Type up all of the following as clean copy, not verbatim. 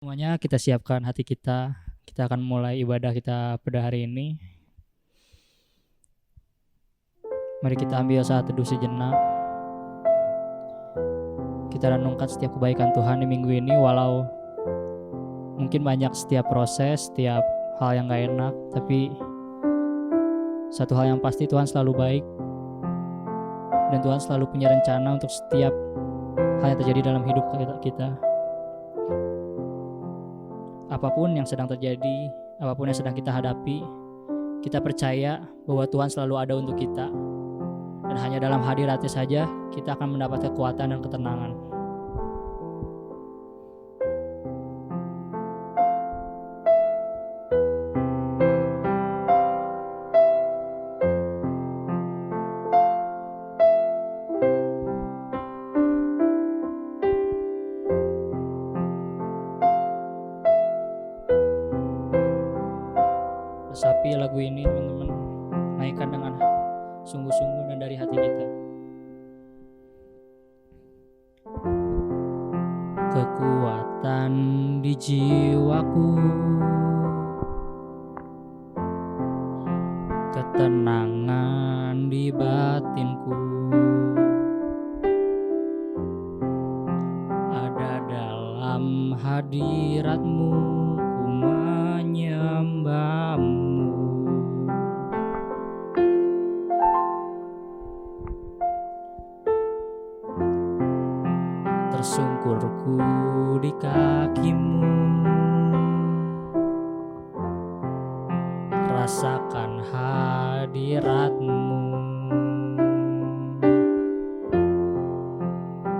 Semuanya kita siapkan hati kita. Kita akan mulai ibadah kita pada hari ini. Mari kita ambil saat teduh sejenak. Kita renungkan setiap kebaikan Tuhan di minggu ini. Walau mungkin banyak setiap proses, setiap hal yang gak enak, tapi satu hal yang pasti, Tuhan selalu baik. Dan Tuhan selalu punya rencana untuk setiap hal yang terjadi dalam hidup kita. Apapun yang sedang terjadi, apapun yang sedang kita hadapi, kita percaya bahwa Tuhan selalu ada untuk kita. Dan hanya dalam hadiratnya saja kita akan mendapat kekuatan dan ketenangan. Resapi lagu ini teman-teman, naikkan dengan sungguh-sungguh dan dari hati kita. Kekuatan di jiwaku, ketenangan di batinku, ada dalam hadiratmu, ku menyembahmu. Tersungkurku di kakimu, rasakan hadiratmu.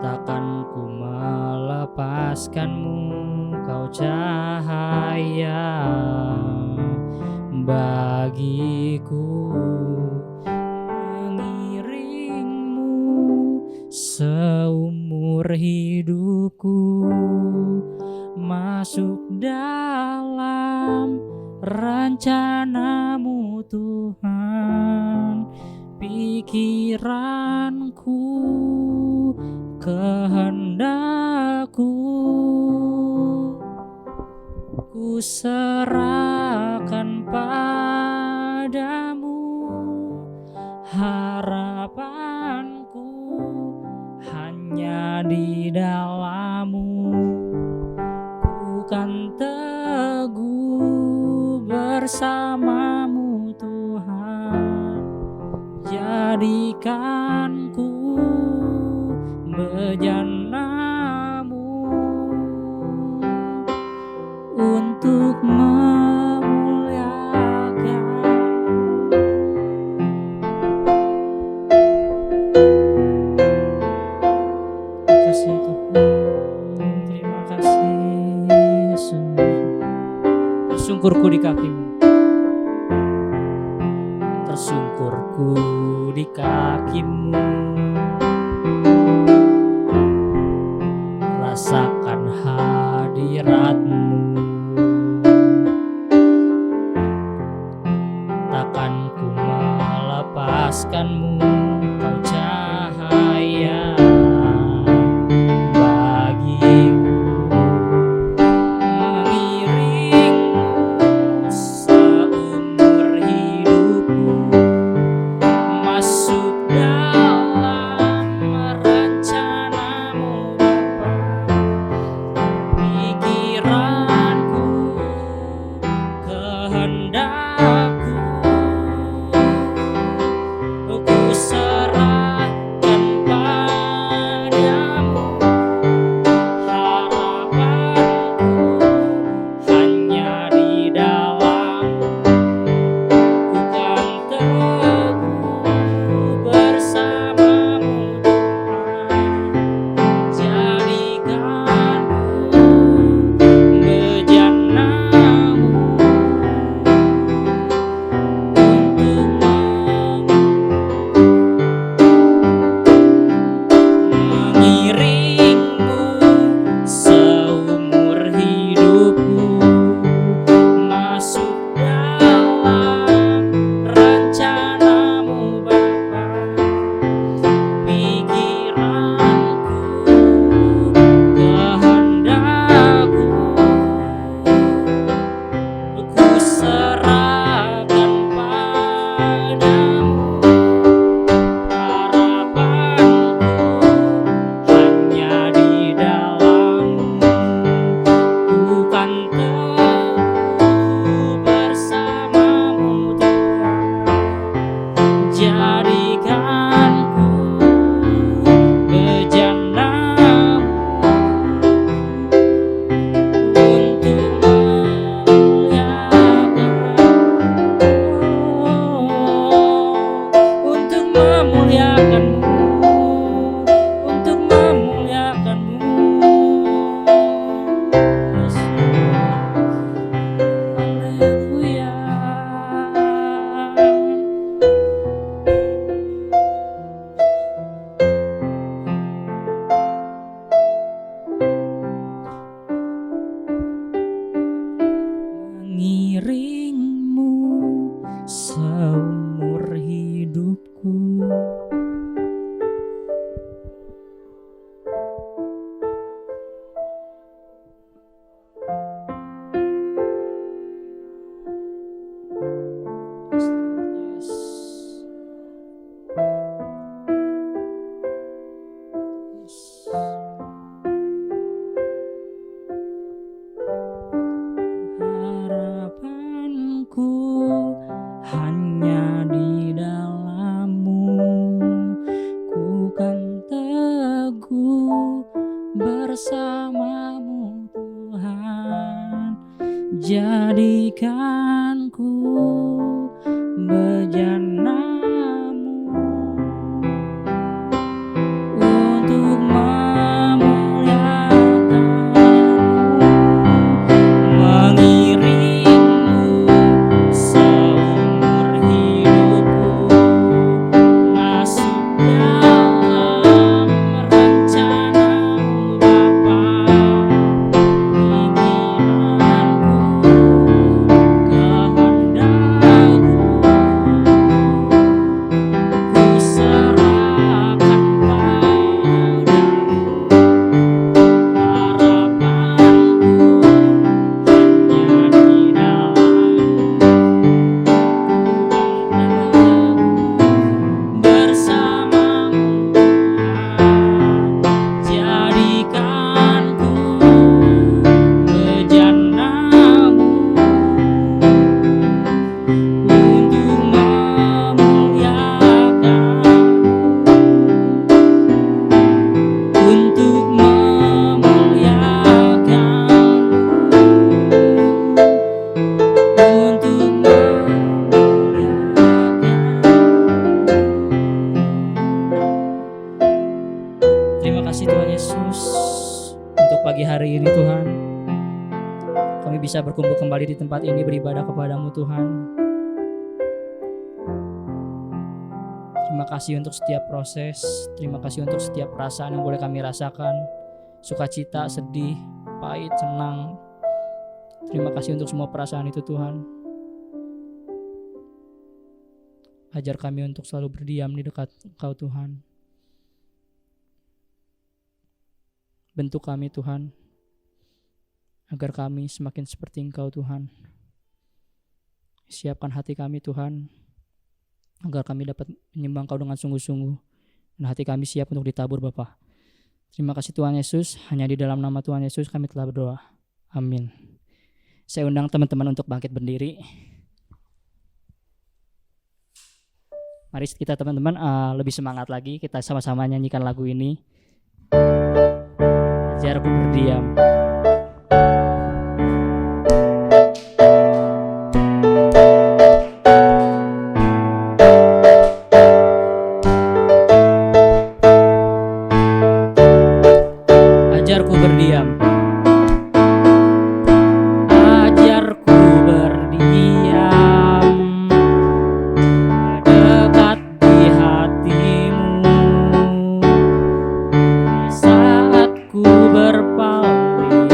Takkan ku melepaskanmu, kau cahaya bagiku. Mengiringmu seumur hidupku, masuk dalam rencanamu Tuhan. Pikiranku, kehendakku, ku serahkan padamu. Harapanku hanya di dalam-Mu, ku kan teguh bersama-Mu Tuhan. Jadikanku bejana-Mu untuk tersungkurku di kakimu, tersungkurku di kakimu, rasakan hadiratmu. Takkan ku melepaskanmu, kau cahaya bagiku. Jadikan ku bejanamu untuk memuliakanmu, mengiringmu seumur hidupku, masuk dalam rencanamu Bapa. Terima kasih Tuhan Yesus untuk pagi hari ini Tuhan. Kami bisa berkumpul kembali di tempat ini beribadah kepadamu Tuhan. Terima kasih untuk setiap proses, terima kasih untuk setiap perasaan yang boleh kami rasakan. Sukacita, sedih, pahit, senang. Terima kasih untuk semua perasaan itu Tuhan. Ajar kami untuk selalu berdiam di dekat Engkau Tuhan. Bentuk kami Tuhan, agar kami semakin seperti Engkau Tuhan. Siapkan hati kami Tuhan, agar kami dapat menyembah Engkau dengan sungguh-sungguh, dan hati kami siap untuk ditabur Bapa. Terima kasih Tuhan Yesus, hanya di dalam nama Tuhan Yesus kami telah berdoa. Amin. Saya undang teman-teman untuk bangkit berdiri. Mari kita teman-teman lebih semangat lagi, kita sama-sama nyanyikan lagu ini. Ajarku berdiam. Ajarku berdiam. Ajarku berdiam dekat di hatimu saat ku berpaling,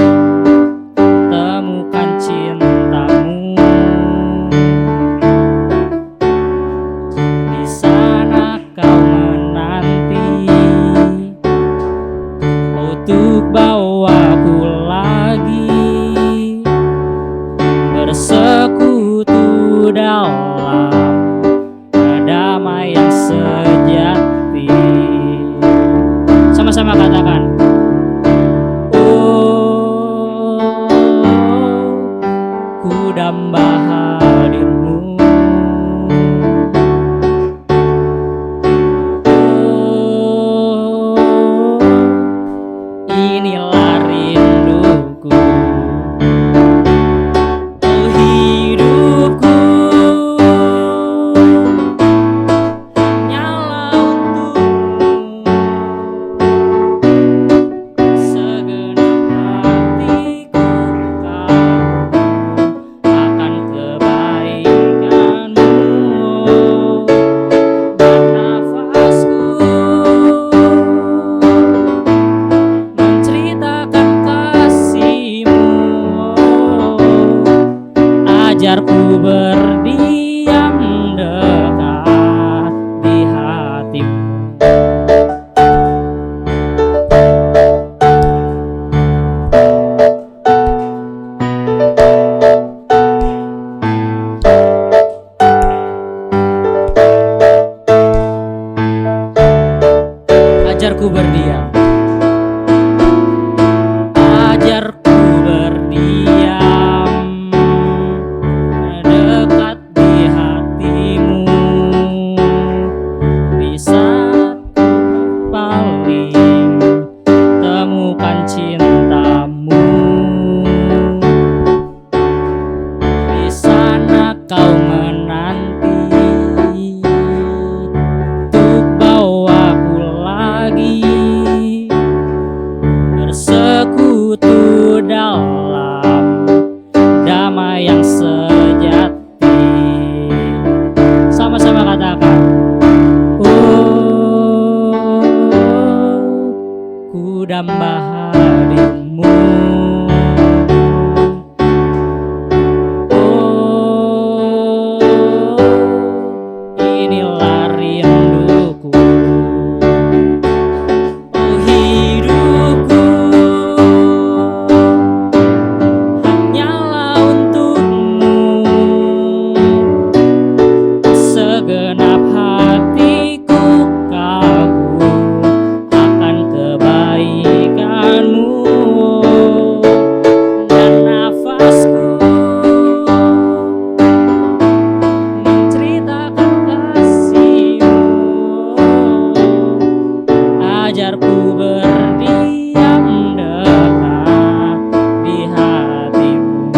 temukan cintamu. Di sana kau menanti untuk bawaku lagi bersekutu dalam kedamaian sejati. Sama-sama katakan, oh, ku damba hadirmu. Oh, inilah rinduku. Oh, hidupku nyala untukmu. Segenap hatiku tahu akan kebaikanmu, dan nafasku menceritakan kasih-Mu. Ajarku berdiam dekat di hati-Mu. Ajarku berdiam. Ajarku berdiam dekat di yang sejati. Sama-sama katakan, oh, ku damba hadimu. Oh, inilah rinduku. Oh, hidupku hanyalah untukmu. Segenap hatiku kagum akan kebaikanmu, dan nafasku menceritakan kasihmu. Ajarku berdiam dekat di hatimu.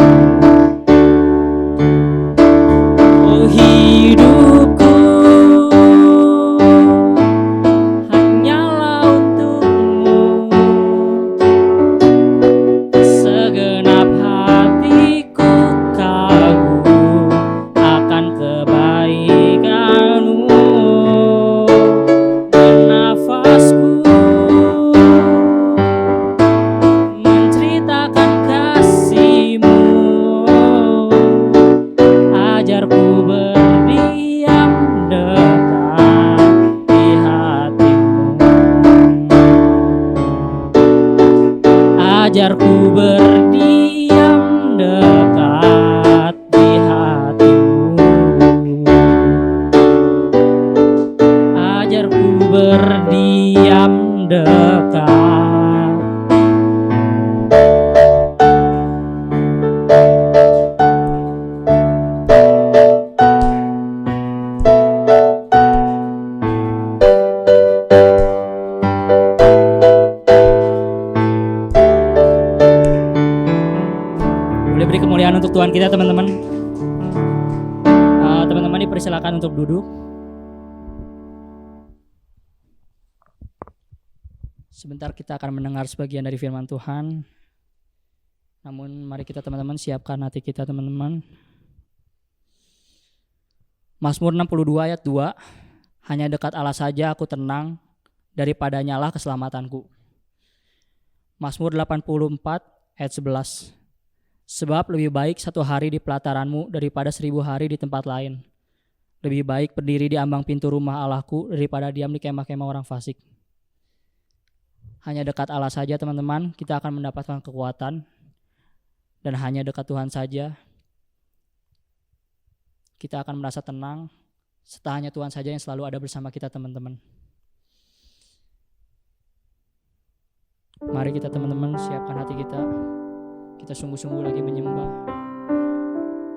Oh, hidupku hanyalah untukmu. Segenap hatiku kagum akan kebaikanmu, dan nafasku menceritakan kasihmu. Ajarku berdiam dekat di hatimu. Ajarku berdiam dekat di hatimu. Ajarku berdiam dekat. Boleh beri kemuliaan untuk Tuhan kita, teman-teman. Teman-teman dipersilakan untuk duduk. Sebentar kita akan mendengar sebagian dari firman Tuhan. Namun mari kita teman-teman siapkan hati kita, teman-teman. Mazmur 62 ayat 2. Hanya dekat Allah saja aku tenang, daripadanya lah keselamatanku. Mazmur 84 ayat 11. Sebab lebih baik 1 hari di pelataranmu daripada 1000 hari di tempat lain. Lebih baik berdiri di ambang pintu rumah Allahku daripada diam di kemah-kemah orang fasik. Hanya dekat Allah saja, teman-teman, kita akan mendapatkan kekuatan. Dan hanya dekat Tuhan saja kita akan merasa tenang. Serta hanya Tuhan saja yang selalu ada bersama kita, teman-teman. Mari kita, teman-teman, siapkan hati kita. Kita sungguh-sungguh lagi menyembah.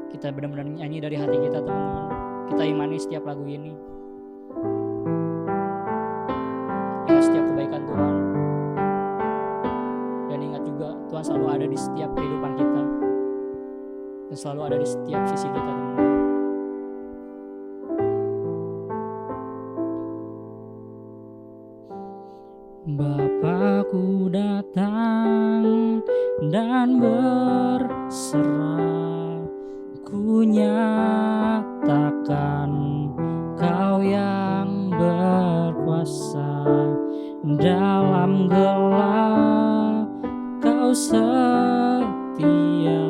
Kita benar-benar nyanyi dari hati kita, teman-teman. Kita imani setiap lagu ini. Ingat setiap kebaikan Tuhan. Dan ingat juga Tuhan selalu ada di setiap kehidupan kita. Dan selalu ada di setiap sisi kita, teman-teman. Bapakku datang dan berserah, ku nyatakan Kau yang berkuasa. Dalam gelap Kau setia,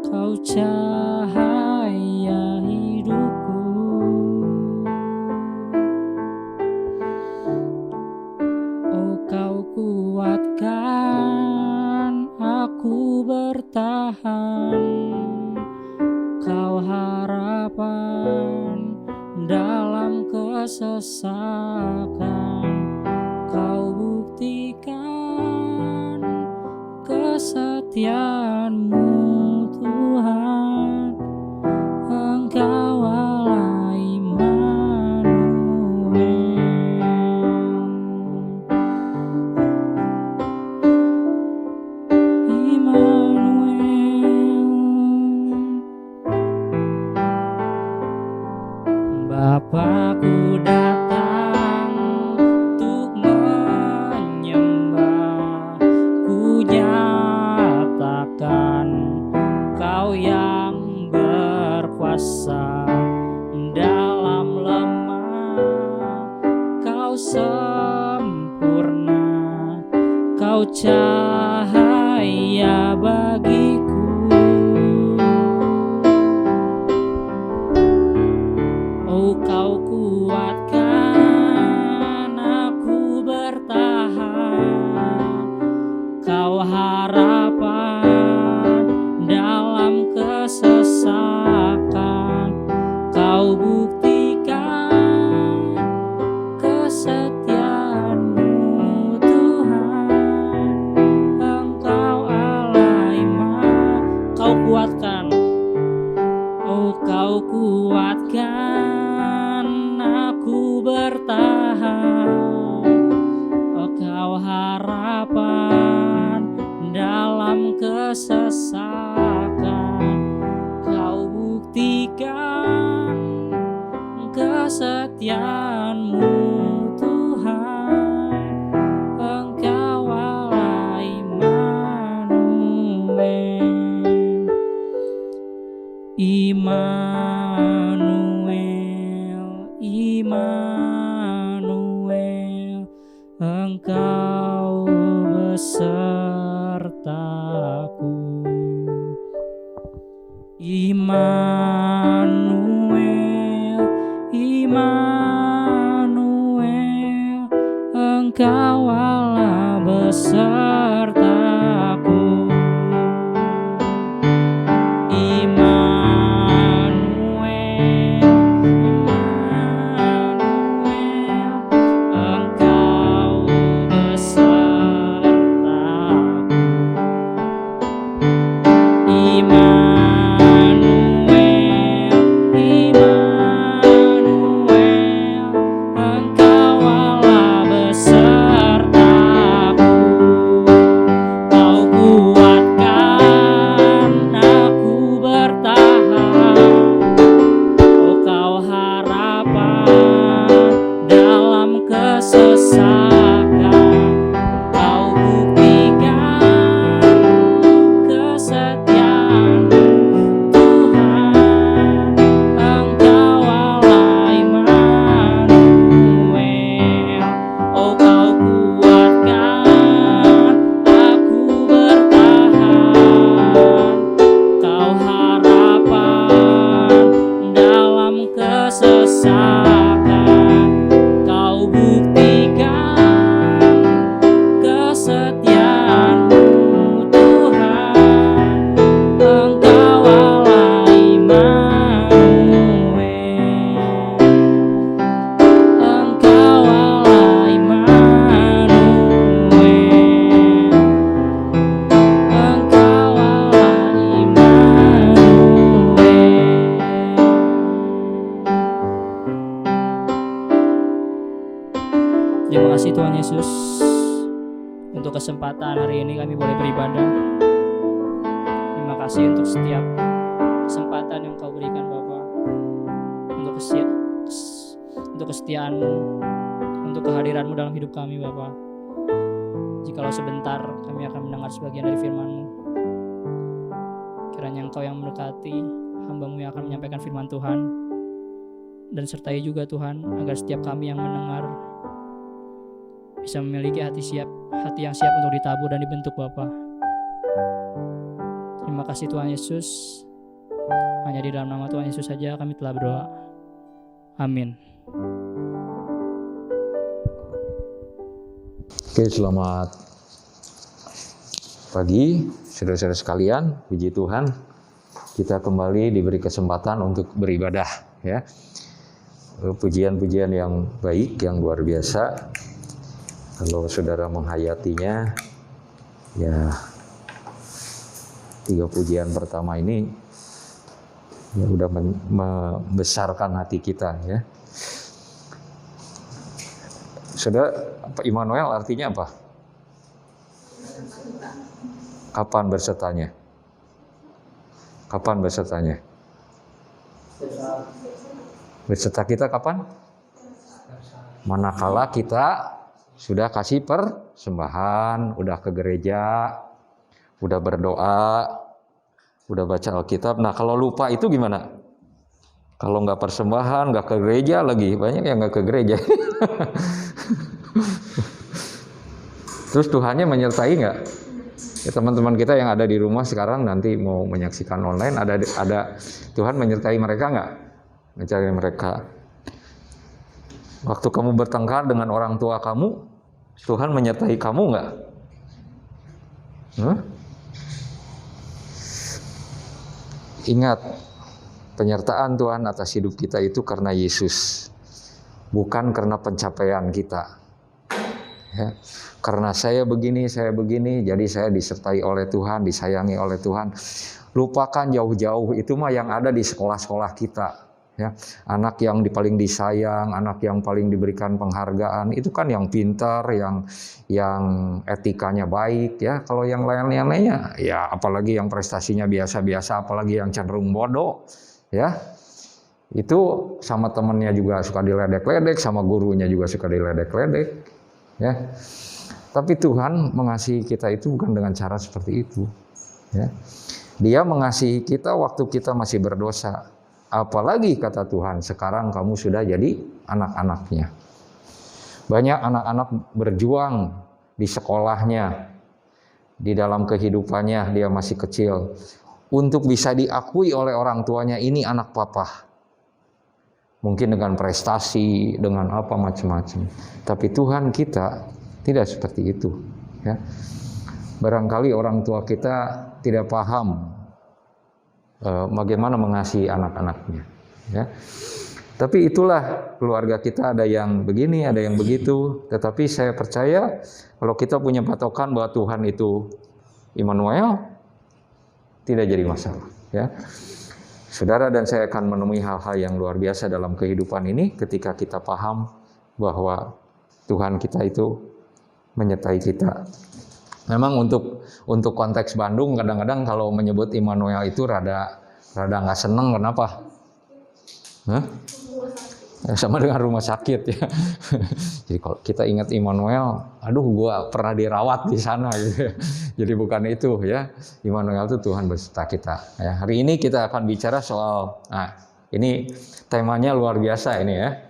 Kau cahaya hidupku. Oh, Kau kuatkan aku bertahan, Kau harapan dalam kesesakan. Kau buktikan kesetiaan-Mu, Tuhan. Engkau Allah Immanuel. Bapakku datang untuk menyembah, ku nyatakan Kau kuatkan, oh Kau kuatkan aku bertahan. Oh Kau harapan dalam kesesakan. Kau buktikan kesetiaan-Mu Tuhan. Engkau Allah Immanuel, Immanuel, Immanuel, Engkau besertaku. Immanuel, Immanuel, Engkau Allah besertaku. Immanuel, Immanuel, Engkau besertaku. Immanuel, Immanuel, Engkau Allah besertaku. Kau kuatkan aku bertahan. Oh Kau harapan dalam kesesakan. Kau buktikan kesetiaan-Mu Tuhan. Engkau Allah Immanuel. Oh Kau kuatkan aku bertahan. Kau harapan dalam kesesakan. Kau buktikan kesetiaan-Mu Tuhan. Engkau Allah Immanuel. Engkau Allah Immanuel. Engkau Allah Immanuel. Terima kasih Tuhan Yesus untuk kesempatan hari ini kami boleh beribadah. Terima kasih untuk setiap kesempatan yang Kau berikan Bapa, untuk kesetiaan-Mu, untuk kehadiran-Mu dalam hidup kami Bapa. Jikalau sebentar kami akan mendengar sebagian dari firman-Mu, kiranya Engkau yang memberkati hamba-Mu yang akan menyampaikan firman Tuhan, dan sertai juga Tuhan agar setiap kami yang mendengar bisa memiliki hati yang siap untuk ditabur dan dibentuk Bapa. Terima kasih Tuhan Yesus. Hanya di dalam nama Tuhan Yesus saja kami telah berdoa. Amin. Oke, selamat pagi saudara-saudara sekalian. Puji Tuhan, kita kembali diberi kesempatan untuk beribadah ya. Pujian-pujian yang baik, yang luar biasa. Kalau saudara menghayatinya, ya 3 pujian pertama ini ya udah membesarkan hati kita ya. Saudara, Immanuel artinya apa? Kapan bersertanya? Kapan bersertanya? Berserta kita kapan? Manakala kita sudah kasih persembahan, udah ke gereja, udah berdoa, udah baca Alkitab. Nah kalau lupa itu gimana? Kalau nggak persembahan, nggak ke gereja lagi, banyak yang nggak ke gereja. Terus Tuhannya menyertai nggak? Ya, teman-teman kita yang ada di rumah sekarang nanti mau menyaksikan online, ada Tuhan menyertai mereka nggak? Mencari mereka. Waktu kamu bertengkar dengan orang tua kamu, Tuhan menyertai kamu nggak? Ingat, penyertaan Tuhan atas hidup kita itu karena Yesus, bukan karena pencapaian kita. Ya. Karena saya begini, jadi saya disertai oleh Tuhan, disayangi oleh Tuhan. Lupakan jauh-jauh itu mah yang ada di sekolah-sekolah kita. Ya, anak yang paling disayang, anak yang paling diberikan penghargaan, itu kan yang pintar, yang etikanya baik ya. Kalau yang lain-lainnya, ya apalagi yang prestasinya biasa-biasa, apalagi yang cenderung bodoh, ya itu sama temennya juga suka diledek-ledek, sama gurunya juga suka diledek-ledek, ya. Tapi Tuhan mengasihi kita itu bukan dengan cara seperti itu, ya. Dia mengasihi kita waktu kita masih berdosa. Apalagi kata Tuhan, sekarang kamu sudah jadi anak-anaknya. Banyak anak-anak berjuang di sekolahnya, di dalam kehidupannya dia masih kecil, untuk bisa diakui oleh orang tuanya, ini anak papa. Mungkin dengan prestasi, dengan apa macam-macam. Tapi Tuhan kita tidak seperti itu. Ya. Barangkali orang tua kita tidak paham bagaimana mengasihi anak-anaknya, ya. Tapi itulah keluarga kita, ada yang begini, ada yang begitu. Tetapi saya percaya kalau kita punya patokan bahwa Tuhan itu Immanuel, tidak jadi masalah, ya. Saudara dan saya akan menemui hal-hal yang luar biasa dalam kehidupan ini ketika kita paham bahwa Tuhan kita itu menyertai kita. Memang untuk konteks Bandung kadang-kadang kalau menyebut Immanuel itu rada nggak seneng. Kenapa? Hah? Sama dengan rumah sakit ya. Jadi kalau kita ingat Immanuel, aduh gua pernah dirawat di sana gitu. Jadi bukan itu ya. Immanuel itu Tuhan beserta kita. Ya, hari ini kita akan bicara soal, ini temanya luar biasa ini ya.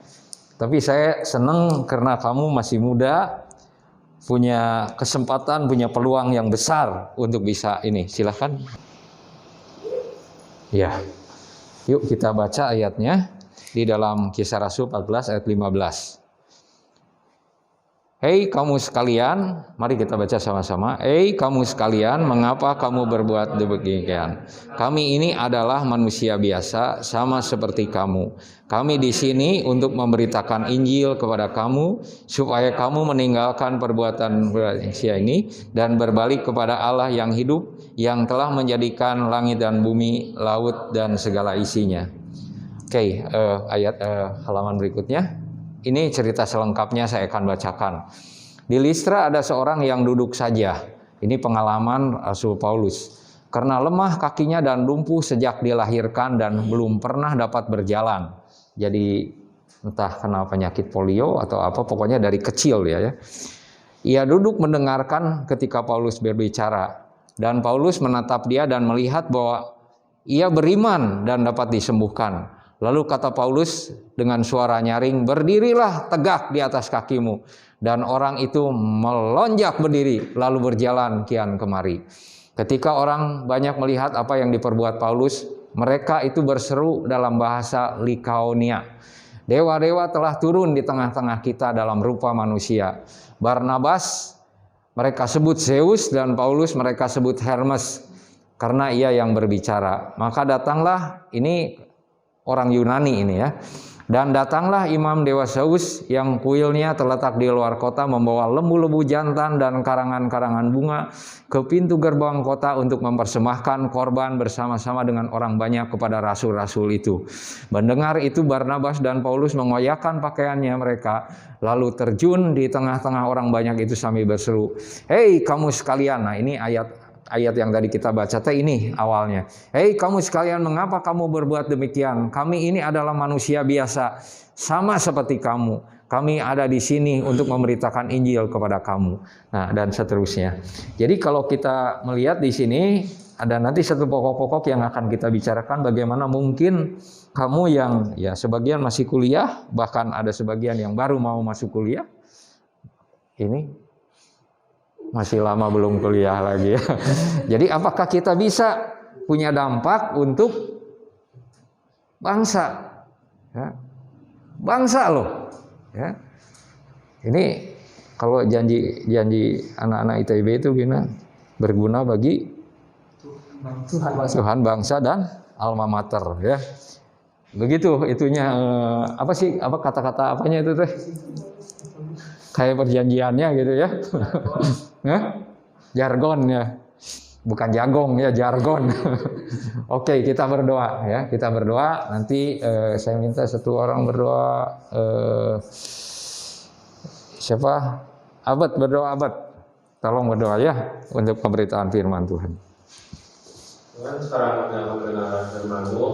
Tapi saya seneng karena kamu masih muda, punya kesempatan, punya peluang yang besar untuk bisa ini. Silahkan. Ya, yuk kita baca ayatnya di dalam Kisah Rasul 14 ayat 15. Hei kamu sekalian, mari kita baca sama-sama. Hei kamu sekalian, mengapa kamu berbuat demikian? Kami ini adalah manusia biasa, sama seperti kamu. Kami di sini untuk memberitakan Injil kepada kamu, supaya kamu meninggalkan perbuatan manusia ini dan berbalik kepada Allah yang hidup, yang telah menjadikan langit dan bumi, laut dan segala isinya. Oke, ayat halaman berikutnya. Ini cerita selengkapnya saya akan bacakan. Di Listra ada seorang yang duduk saja. Ini pengalaman Rasul Paulus. Karena lemah kakinya dan lumpuh sejak dilahirkan dan belum pernah dapat berjalan. Jadi entah kena penyakit polio atau apa, pokoknya dari kecil ya. Ia duduk mendengarkan ketika Paulus berbicara. Dan Paulus menatap dia dan melihat bahwa ia beriman dan dapat disembuhkan. Lalu kata Paulus dengan suara nyaring, berdirilah tegak di atas kakimu. Dan orang itu melonjak berdiri, lalu berjalan kian kemari. Ketika orang banyak melihat apa yang diperbuat Paulus, mereka itu berseru dalam bahasa Likaonia. Dewa-dewa telah turun di tengah-tengah kita dalam rupa manusia. Barnabas mereka sebut Zeus dan Paulus mereka sebut Hermes, karena ia yang berbicara. Maka datanglah, ini orang Yunani ini ya. Dan datanglah imam dewa Zeus yang kuilnya terletak di luar kota, membawa lembu-lembu jantan dan karangan-karangan bunga ke pintu gerbang kota untuk mempersembahkan korban bersama-sama dengan orang banyak kepada rasul-rasul itu. Mendengar itu Barnabas dan Paulus mengoyakkan pakaiannya mereka, lalu terjun di tengah-tengah orang banyak itu sambil berseru, hei kamu sekalian. Nah ini ayat yang tadi kita baca ini awalnya. Hei kamu sekalian, mengapa kamu berbuat demikian? Kami ini adalah manusia biasa, sama seperti kamu. Kami ada di sini untuk memberitakan Injil kepada kamu. Nah, dan seterusnya. Jadi kalau kita melihat di sini ada nanti satu pokok-pokok yang akan kita bicarakan, bagaimana mungkin kamu yang ya sebagian masih kuliah, bahkan ada sebagian yang baru mau masuk kuliah. Ini masih lama belum kuliah lagi ya. Jadi apakah kita bisa punya dampak untuk bangsa? Ya. Bangsa loh. Ya. Ini kalau janji anak-anak ITB itu gimana? Berguna bagi Tuhan, bangsa dan alma mater ya. Begitu itunya apa sih? Apa kata-kata apanya itu teh? Kayak perjanjiannya gitu ya. Jargonnya. bukan jagong ya, jargon. Oke, kita berdoa ya, kita berdoa. Nanti saya minta satu orang berdoa. Siapa? Abad berdoa, Abad. Tolong berdoa ya untuk pemberitaan firman Tuhan. Tuhan, sekarang kami akan mendengar firman-Mu.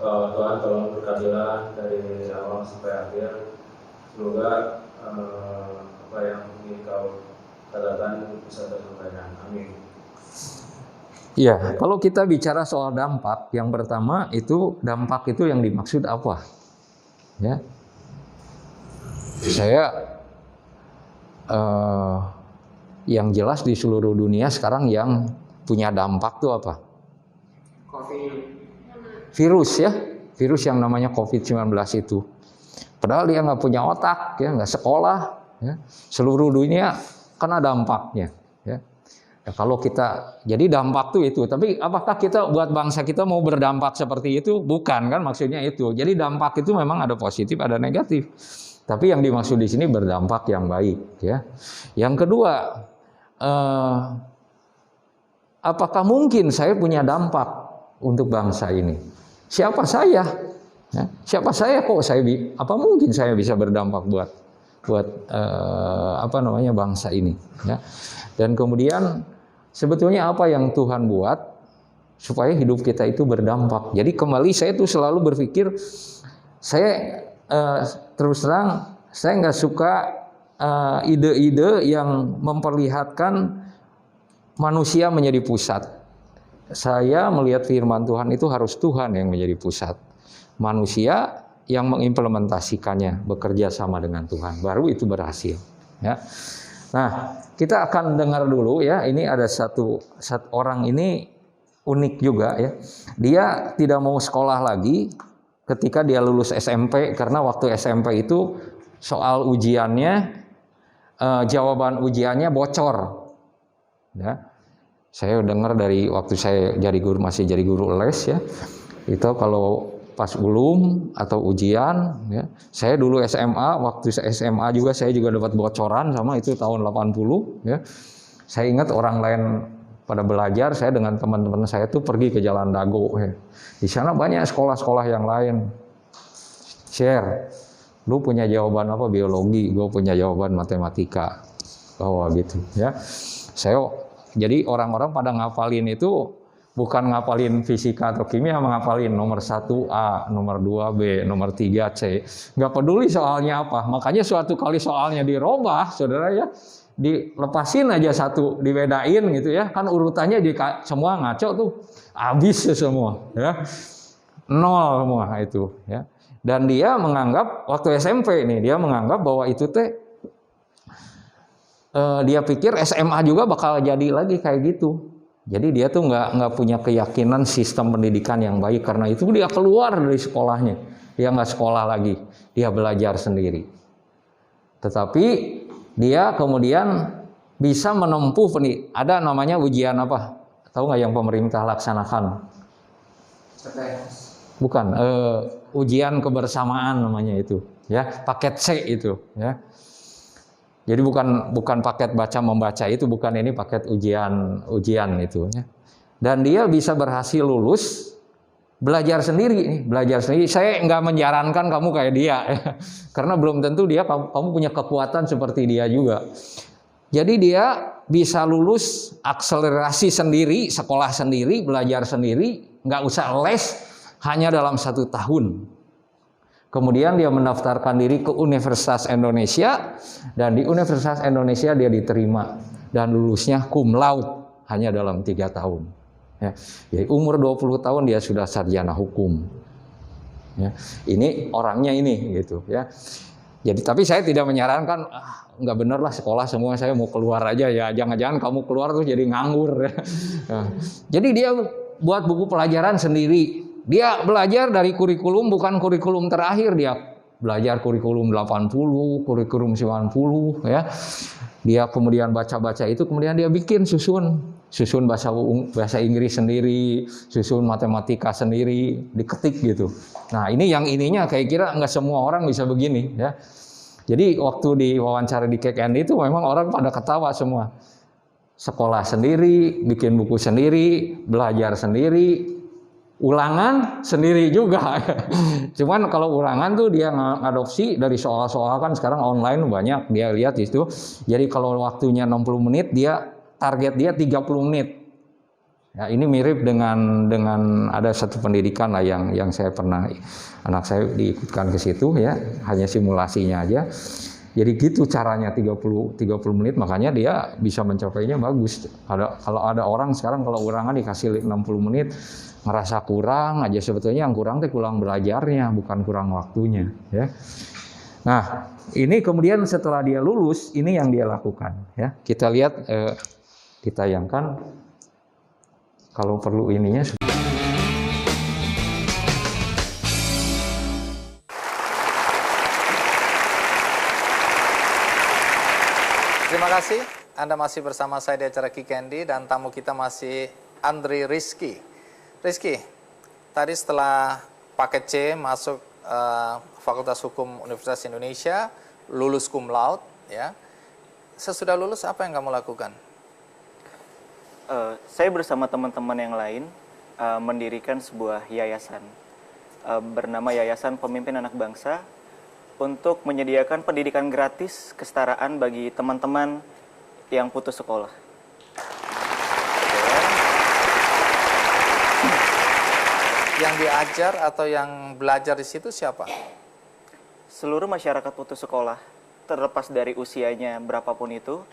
Tuhan, tolong berkatilah dari awal sampai akhir. Semoga apa yang ingin Kau katakan bisa tersampaikan. Amin. Iya, kalau kita bicara soal dampak, yang pertama itu dampak itu yang dimaksud apa? Ya, saya yang jelas di seluruh dunia sekarang yang punya dampak itu apa? Virus ya, virus yang namanya COVID-19 itu. Padahal dia nggak punya otak, ya, nggak sekolah, ya. Seluruh dunia kena dampaknya. Ya. Ya, kalau kita, jadi dampak tuh itu. Tapi apakah kita buat bangsa kita mau berdampak seperti itu? Bukan kan maksudnya itu. Jadi dampak itu memang ada positif, ada negatif. Tapi yang dimaksud di sini berdampak yang baik. Ya. Yang kedua, apakah mungkin saya punya dampak untuk bangsa ini? Siapa saya? Ya, siapa saya kok saya? Apa mungkin saya bisa berdampak buat bangsa ini? Ya. Dan kemudian sebetulnya apa yang Tuhan buat supaya hidup kita itu berdampak. Jadi kembali saya tuh selalu berpikir, saya terus terang saya nggak suka ide-ide yang memperlihatkan manusia menjadi pusat. Saya melihat firman Tuhan itu harus Tuhan yang menjadi pusat. Manusia yang mengimplementasikannya, bekerja sama dengan Tuhan, baru itu berhasil. Ya. Nah, kita akan dengar dulu ya. Ini ada satu orang ini unik juga ya. Dia tidak mau sekolah lagi ketika dia lulus SMP karena waktu SMP itu soal ujiannya, jawaban ujiannya bocor. Ya. Saya dengar dari waktu saya masih jadi guru les ya. Itu kalau pas ulum atau ujian ya. Saya dulu SMA, waktu SMA juga saya juga dapat bocoran sama itu tahun 80 ya. Saya ingat orang lain pada belajar, saya dengan teman-teman saya tuh pergi ke Jalan Dago ya. Di sana banyak sekolah-sekolah yang lain. Share. Lu punya jawaban apa biologi, gue punya jawaban matematika. Gitu ya. Jadi orang-orang pada ngapalin itu bukan ngapalin fisika atau kimia, ngapalin nomor 1A, nomor 2B, nomor 3C. Nggak peduli soalnya apa. Makanya suatu kali soalnya dirubah, saudara ya, dilepasin aja satu, dibedain gitu ya. Kan urutannya semua ngaco tuh, habis semua ya. 0 semua itu ya. Dan dia menganggap, waktu SMP nih, dia menganggap bahwa itu dia pikir SMA juga bakal jadi lagi kayak gitu. Jadi dia tuh nggak punya keyakinan sistem pendidikan yang baik, karena itu dia keluar dari sekolahnya, dia nggak sekolah lagi, dia belajar sendiri. Tetapi dia kemudian bisa menempuh ada namanya ujian apa? Tahu nggak yang pemerintah laksanakan? Bukan, ujian kebersamaan namanya itu, ya paket C itu, ya. Jadi bukan paket baca membaca itu, bukan, ini paket ujian itu ya. Dan dia bisa berhasil lulus, belajar sendiri. Saya nggak menyarankan kamu kayak dia ya. Karena belum tentu kamu punya kekuatan seperti dia juga. Jadi dia bisa lulus, akselerasi sendiri, sekolah sendiri, belajar sendiri, nggak usah les, hanya dalam 1 tahun. Kemudian dia mendaftarkan diri ke Universitas Indonesia, dan di Universitas Indonesia dia diterima dan lulusnya cum laude hanya dalam 3 tahun. Ya. Jadi umur 20 tahun dia sudah sarjana hukum. Ya. Ini orangnya ini gitu ya. Jadi tapi saya tidak menyarankan nggak bener lah sekolah semua, saya mau keluar aja ya. Jangan-jangan kamu keluar terus jadi nganggur ya. Nah, jadi dia buat buku pelajaran sendiri. Dia belajar dari kurikulum, bukan kurikulum terakhir, dia belajar kurikulum 80, kurikulum 90 ya. Dia kemudian baca-baca itu, kemudian dia bikin susun bahasa Inggris sendiri, susun matematika sendiri, diketik gitu. Nah, ini yang ininya kayak kira nggak semua orang bisa begini ya. Jadi waktu diwawancara di KKN itu memang orang pada ketawa semua. sekolah sendiri, bikin buku sendiri, belajar sendiri, ulangan sendiri juga. Cuman kalau ulangan tuh dia ngadopsi dari soal-soal kan sekarang online banyak, dia lihat di situ. Jadi kalau waktunya 60 menit, target dia 30 menit. Ya, ini mirip dengan ada satu pendidikan lah yang saya pernah, anak saya diikutkan ke situ ya, hanya simulasinya aja. Jadi gitu caranya 30 menit, makanya dia bisa mencapainya bagus. Kalau ada orang sekarang kalau ulangan dikasih 60 menit ngerasa kurang aja, sebetulnya yang kurang itu kurang belajarnya, bukan kurang waktunya ya. Nah, ini kemudian setelah dia lulus, ini yang dia lakukan ya. Kita lihat ditayangkan kalau perlu ininya. Terima kasih, Anda masih bersama saya di acara Kikendi dan tamu kita masih Andri Rizky. Rizky, tadi setelah paket C masuk Fakultas Hukum Universitas Indonesia, lulus cum laude, ya. Sesudah lulus apa yang kamu lakukan? Saya bersama teman-teman yang lain mendirikan sebuah yayasan bernama Yayasan Pemimpin Anak Bangsa, untuk menyediakan pendidikan gratis kesetaraan bagi teman-teman yang putus sekolah. Yang diajar atau yang belajar di situ siapa? Seluruh masyarakat putus sekolah, terlepas dari usianya berapapun itu,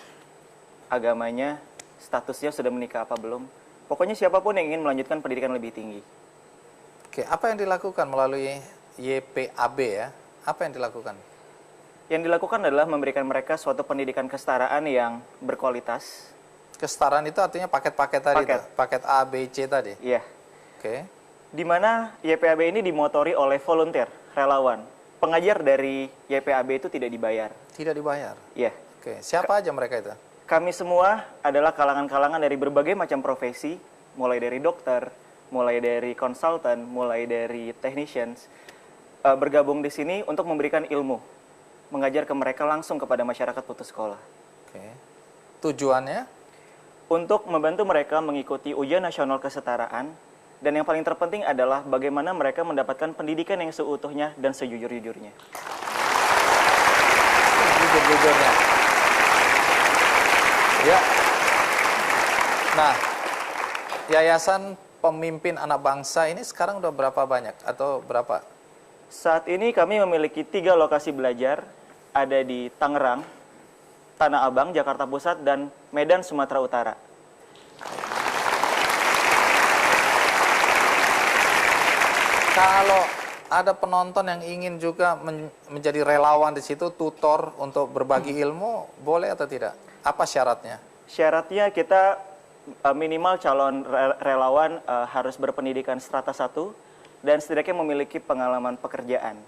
agamanya, statusnya sudah menikah apa belum, pokoknya siapapun yang ingin melanjutkan pendidikan lebih tinggi. Oke, apa yang dilakukan melalui YPAB ya? Apa yang dilakukan? Yang dilakukan adalah memberikan mereka suatu pendidikan kesetaraan yang berkualitas. Kesetaraan itu artinya paket-paket tadi, paket A, B, C tadi? Iya. Oke. Di mana YPAB ini dimotori oleh volunteer, relawan. Pengajar dari YPAB itu tidak dibayar. Tidak dibayar? Iya. Oke, siapa aja mereka itu? Kami semua adalah kalangan-kalangan dari berbagai macam profesi, mulai dari dokter, mulai dari konsultan, mulai dari technicians, bergabung di sini untuk memberikan ilmu, mengajar ke mereka langsung kepada masyarakat putus sekolah. Oke. Tujuannya? Untuk membantu mereka mengikuti ujian nasional kesetaraan, dan yang paling terpenting adalah bagaimana mereka mendapatkan pendidikan yang seutuhnya dan sejujur-jujurnya. Jujur-jujurnya. Ya. Nah, Yayasan Pemimpin Anak Bangsa ini sekarang udah berapa banyak atau berapa? Saat ini kami memiliki 3 lokasi belajar, ada di Tangerang, Tanah Abang, Jakarta Pusat, dan Medan, Sumatera Utara. Kalau ada penonton yang ingin juga menjadi relawan di situ, tutor untuk berbagi ilmu, boleh atau tidak? Apa syaratnya? Syaratnya kita minimal calon relawan harus berpendidikan strata 1, dan setidaknya memiliki pengalaman pekerjaan.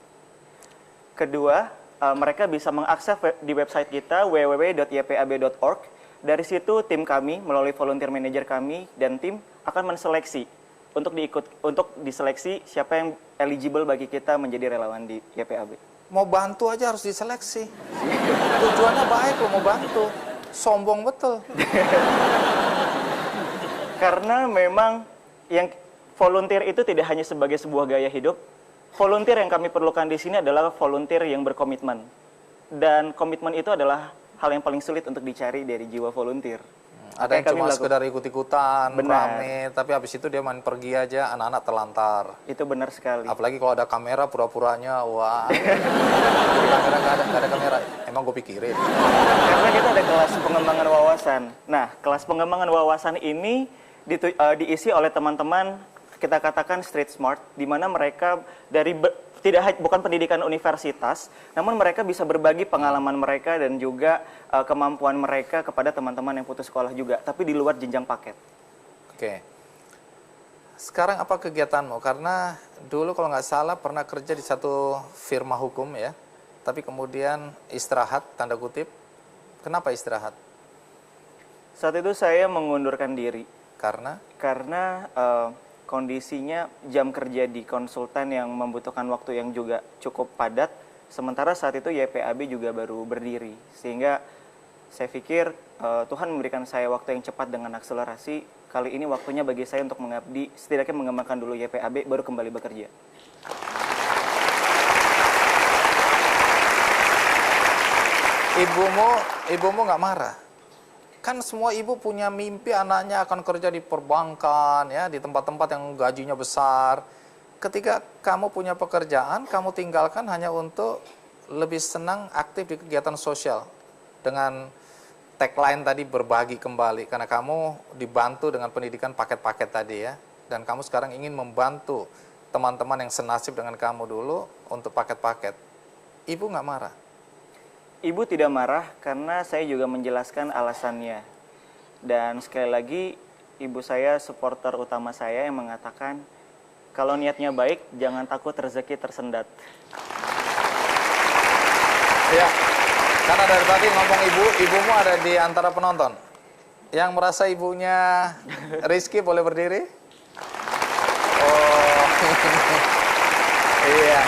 Kedua, mereka bisa mengakses di website kita www.ypab.org. Dari situ tim kami melalui volunteer manager kami dan tim akan menseleksi untuk diseleksi siapa yang eligible bagi kita menjadi relawan di YPAB. Mau bantu aja harus diseleksi. Tujuannya baik loh, mau bantu. Sombong betul. Karena memang yang volunteer itu tidak hanya sebagai sebuah gaya hidup. Volunteer yang kami perlukan di sini adalah volunteer yang berkomitmen. Dan komitmen itu adalah hal yang paling sulit untuk dicari dari jiwa volunteer. Ada yang cuma sekedar ikut-ikutan, rame, tapi habis itu dia main pergi aja, anak-anak terlantar. Itu benar sekali. Apalagi kalau ada kamera, pura-puranya, wah. Kamera nggak ada kamera, emang gue pikirin. Karena kita ada kelas pengembangan wawasan. Nah, kelas pengembangan wawasan ini diisi oleh teman-teman, kita katakan street smart, di mana mereka bukan pendidikan universitas, namun mereka bisa berbagi pengalaman mereka dan juga kemampuan mereka kepada teman-teman yang putus sekolah juga, tapi di luar jenjang paket. Oke. Sekarang apa kegiatanmu? Karena dulu kalau nggak salah pernah kerja di satu firma hukum ya, tapi kemudian istirahat, tanda kutip. Kenapa istirahat? Saat itu saya mengundurkan diri. Karena? Karena kondisinya jam kerja di konsultan yang membutuhkan waktu yang juga cukup padat, sementara saat itu YPAB juga baru berdiri, sehingga Saya pikir Tuhan memberikan saya waktu yang cepat dengan akselerasi. Kali ini waktunya bagi saya untuk mengabdi, setidaknya mengembangkan dulu YPAB, baru kembali bekerja. Ibumu nggak marah? Kan semua ibu punya mimpi anaknya akan kerja di perbankan, ya, di tempat-tempat yang gajinya besar. Ketika kamu punya pekerjaan, kamu tinggalkan hanya untuk lebih senang aktif di kegiatan sosial. Dengan tagline tadi, berbagi kembali. Karena kamu dibantu dengan pendidikan paket-paket tadi, ya. Dan kamu sekarang ingin membantu teman-teman yang senasib dengan kamu dulu untuk paket-paket. Ibu nggak marah? Ibu tidak marah karena saya juga menjelaskan alasannya. Dan sekali lagi, ibu saya supporter utama saya yang mengatakan, kalau niatnya baik, jangan takut rezeki tersendat. Ya, karena dari tadi ngomong ibumu ada di antara penonton. Yang merasa ibunya Rizky boleh berdiri? Oh, iya.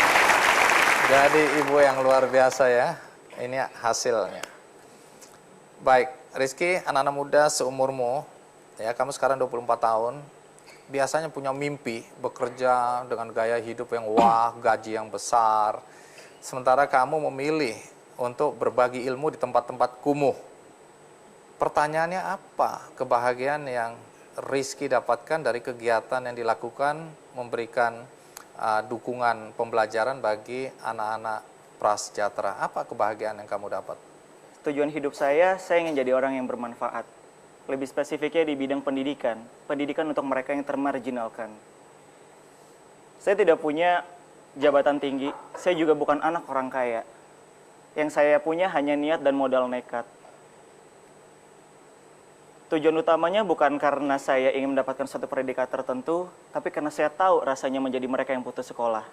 Jadi ibu yang luar biasa ya. Ini hasilnya. Baik, Rizky, anak-anak muda seumurmu, ya, kamu sekarang 24 tahun, biasanya punya mimpi bekerja dengan gaya hidup yang wah, gaji yang besar. Sementara kamu memilih untuk berbagi ilmu di tempat-tempat kumuh. Pertanyaannya apa kebahagiaan yang Rizky dapatkan dari kegiatan yang dilakukan memberikan dukungan pembelajaran bagi anak-anak prasejahtera? Apa kebahagiaan yang kamu dapat? Tujuan hidup saya ingin jadi orang yang bermanfaat. Lebih spesifiknya di bidang pendidikan. Pendidikan untuk mereka yang termarginalkan. Saya tidak punya jabatan tinggi, saya juga bukan anak orang kaya. Yang saya punya hanya niat dan modal nekat. Tujuan utamanya bukan karena saya ingin mendapatkan suatu predikat tertentu, tapi karena saya tahu rasanya menjadi mereka yang putus sekolah.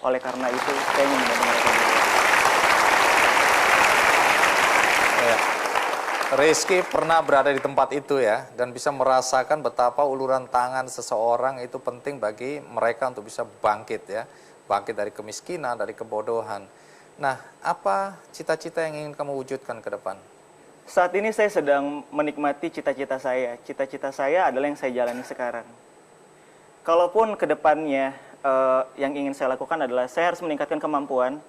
Oleh karena itu, saya ingin menjadi mereka juga. Ya. Rizky pernah berada di tempat itu ya, dan bisa merasakan betapa uluran tangan seseorang itu penting bagi mereka untuk bisa bangkit ya. Bangkit dari kemiskinan, dari kebodohan. Nah, apa cita-cita yang ingin kamu wujudkan ke depan? Saat ini saya sedang menikmati cita-cita saya. Cita-cita saya adalah yang saya jalani sekarang. Kalaupun ke depannya yang ingin saya lakukan adalah saya harus meningkatkan kemampuan.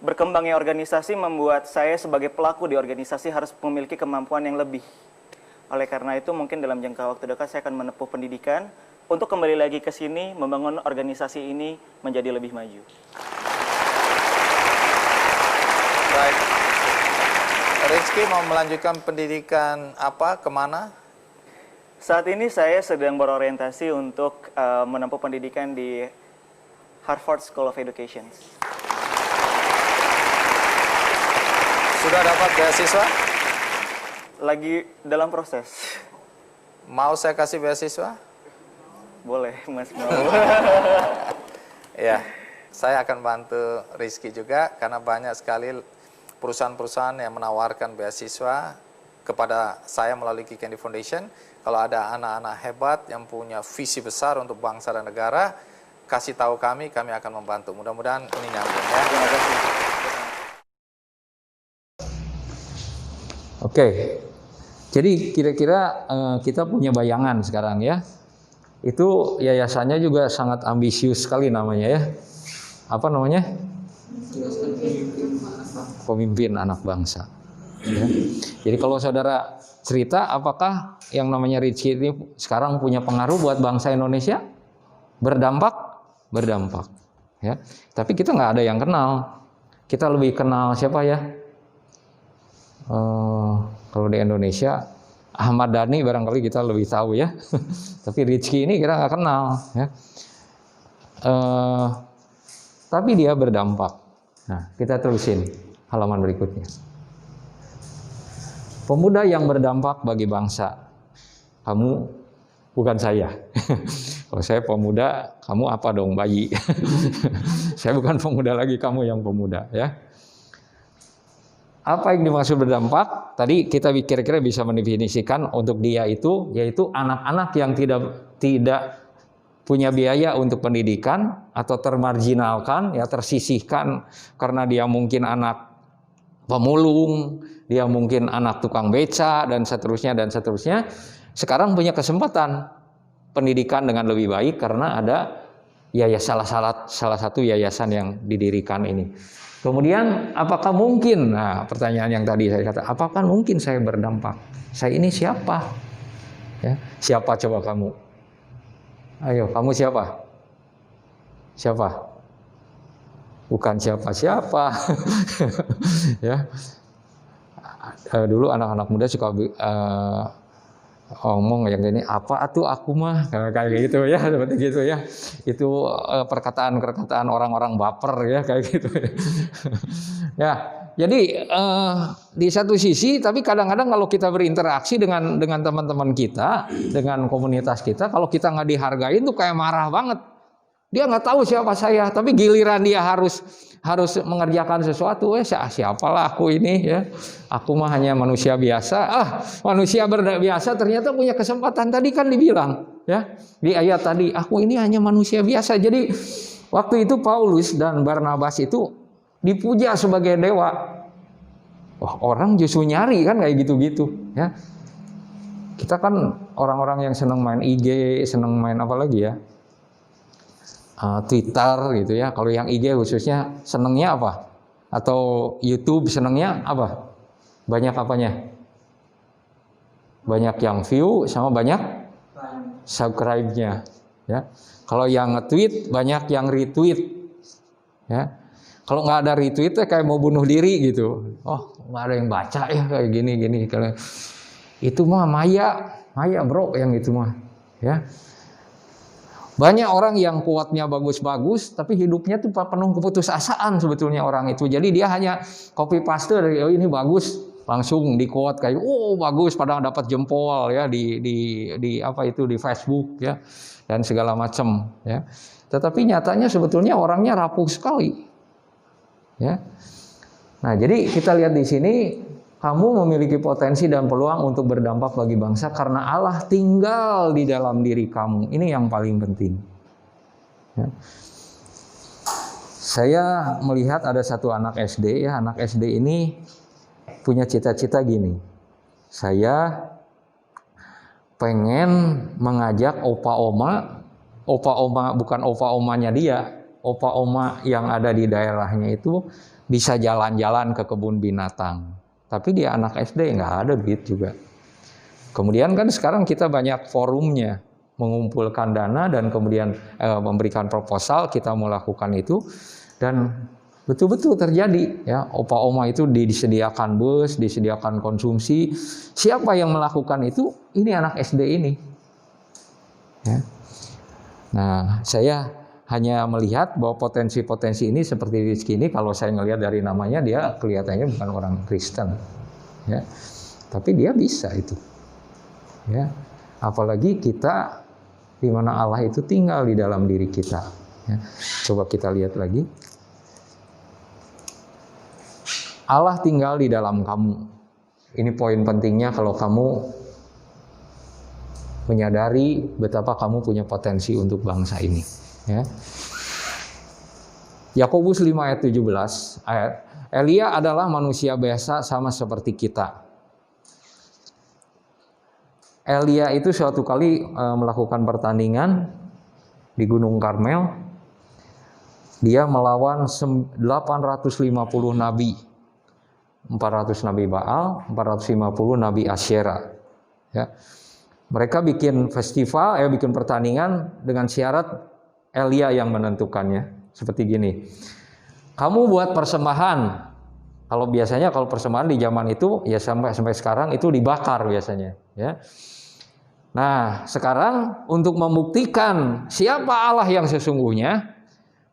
Berkembangnya organisasi membuat saya sebagai pelaku di organisasi harus memiliki kemampuan yang lebih. Oleh karena itu mungkin dalam jangka waktu dekat saya akan menempuh pendidikan untuk kembali lagi ke sini membangun organisasi ini menjadi lebih maju. Baik. Rizky mau melanjutkan pendidikan apa, kemana? Saat ini saya sedang berorientasi untuk menempuh pendidikan di Harvard School of Education. Sudah dapat beasiswa? Lagi dalam proses. Mau saya kasih beasiswa? Boleh, Mas. Mau. Ya, saya akan bantu Rizky juga karena banyak sekali perusahaan-perusahaan yang menawarkan beasiswa kepada saya melalui Kikendi Foundation. Kalau ada anak-anak hebat yang punya visi besar untuk bangsa dan negara, kasih tahu kami akan membantu. Mudah-mudahan ini nyambung ya. Terima kasih. Oke, jadi kira-kira kita punya bayangan sekarang ya. Itu yayasannya juga sangat ambisius sekali namanya ya. Apa namanya? Pemimpin anak bangsa. Ya. Jadi kalau saudara cerita, apakah yang namanya Rizky ini sekarang punya pengaruh buat bangsa Indonesia? Berdampak? Berdampak. Ya. Tapi kita nggak ada yang kenal. Kita lebih kenal siapa ya? Kalau di Indonesia Ahmad Dhani barangkali kita lebih tahu ya. Tapi Rizky ini kita nggak kenal ya. Tapi dia berdampak. Nah, kita terusin halaman berikutnya. Pemuda yang berdampak bagi bangsa. Kamu bukan saya. Kalau saya pemuda, kamu apa dong, bayi? Saya bukan pemuda lagi, kamu yang pemuda ya. Apa yang dimaksud berdampak? Tadi kita kira-kira bisa mendefinisikan untuk dia itu, yaitu anak-anak yang tidak punya biaya untuk pendidikan atau termarginalkan, ya tersisihkan karena dia mungkin anak pemulung, dia mungkin anak tukang beca dan seterusnya. Sekarang punya kesempatan pendidikan dengan lebih baik karena ada salah satu yayasan yang didirikan ini. Kemudian apakah mungkin? Nah, pertanyaan yang tadi saya kata, apakah mungkin saya berdampak? Saya ini siapa? Ya, siapa coba kamu? Ayo, kamu siapa? Siapa? Bukan siapa-siapa. Ya. Dulu anak-anak muda suka ngomong yang gini, apa tuh aku mah, kayak gitu ya, seperti gitu ya. Itu perkataan orang-orang baper ya, kayak gitu. Ya, jadi di satu sisi, tapi kadang-kadang kalau kita berinteraksi dengan teman-teman kita, dengan komunitas kita, kalau kita nggak dihargain tuh kayak marah banget. Dia nggak tahu siapa saya, tapi giliran dia harus mengerjakan sesuatu, siapalah aku ini ya. Aku mah hanya manusia biasa. Manusia biasa ternyata punya kesempatan, tadi kan dibilang ya di ayat tadi, aku ini hanya manusia biasa. Jadi waktu itu Paulus dan Barnabas itu dipuja sebagai dewa. Wah, orang justru nyari kan kayak gitu-gitu ya. Kita kan orang-orang yang senang main IG, senang main apa lagi ya? Twitter gitu ya. Kalau yang IG khususnya senengnya apa? Atau YouTube senengnya apa? Banyak apanya? Banyak yang view sama banyak subscribe-nya ya. Kalau yang nge-tweet banyak yang retweet ya. Kalau nggak ada retweet kayak mau bunuh diri gitu. Oh, nggak ada yang baca ya kayak gini. Kalau itu mah maya bro yang itu mah ya. Banyak orang yang kuatnya bagus-bagus, tapi hidupnya tuh penuh keputusasaan sebetulnya orang itu. Jadi dia hanya copy paste dari ini bagus, langsung di quote kayak bagus, padahal dapat jempol ya di apa itu di Facebook ya dan segala macam ya. Tetapi nyatanya sebetulnya orangnya rapuh sekali ya. Nah, jadi kita lihat di sini, kamu memiliki potensi dan peluang untuk berdampak bagi bangsa karena Allah tinggal di dalam diri kamu. Ini yang paling penting. Ya. Saya melihat ada satu anak SD ya, anak SD ini punya cita-cita gini. Saya pengen mengajak opa oma bukan opa omanya dia, opa oma yang ada di daerahnya itu bisa jalan-jalan ke kebun binatang. Tapi dia anak SD, nggak ada duit juga. Kemudian kan sekarang kita banyak forumnya, mengumpulkan dana dan kemudian memberikan proposal, kita melakukan itu. Dan betul-betul terjadi ya, opa oma itu disediakan bus, disediakan konsumsi. Siapa yang melakukan itu? Ini anak SD ini. Ya. Nah, saya hanya melihat bahwa potensi-potensi ini seperti Rizky ini, kalau saya ngelihat dari namanya dia kelihatannya bukan orang Kristen, ya, tapi dia bisa itu, ya. Apalagi kita, di mana Allah itu tinggal di dalam diri kita. Ya. Coba kita lihat lagi, Allah tinggal di dalam kamu. Ini poin pentingnya kalau kamu menyadari betapa kamu punya potensi untuk bangsa ini. Ya. Yakobus 5 ayat 17, Elia adalah manusia biasa sama seperti kita. Elia itu suatu kali melakukan pertandingan di Gunung Karmel. Dia melawan 850 nabi. 400 nabi Baal, 450 nabi Asyera. Ya. Mereka bikin festival, bikin pertandingan dengan syarat Elia yang menentukannya. Seperti gini, kamu buat persembahan. Kalau biasanya kalau persembahan di zaman itu ya sampai sekarang itu dibakar biasanya. Ya. Nah sekarang untuk membuktikan siapa Allah yang sesungguhnya,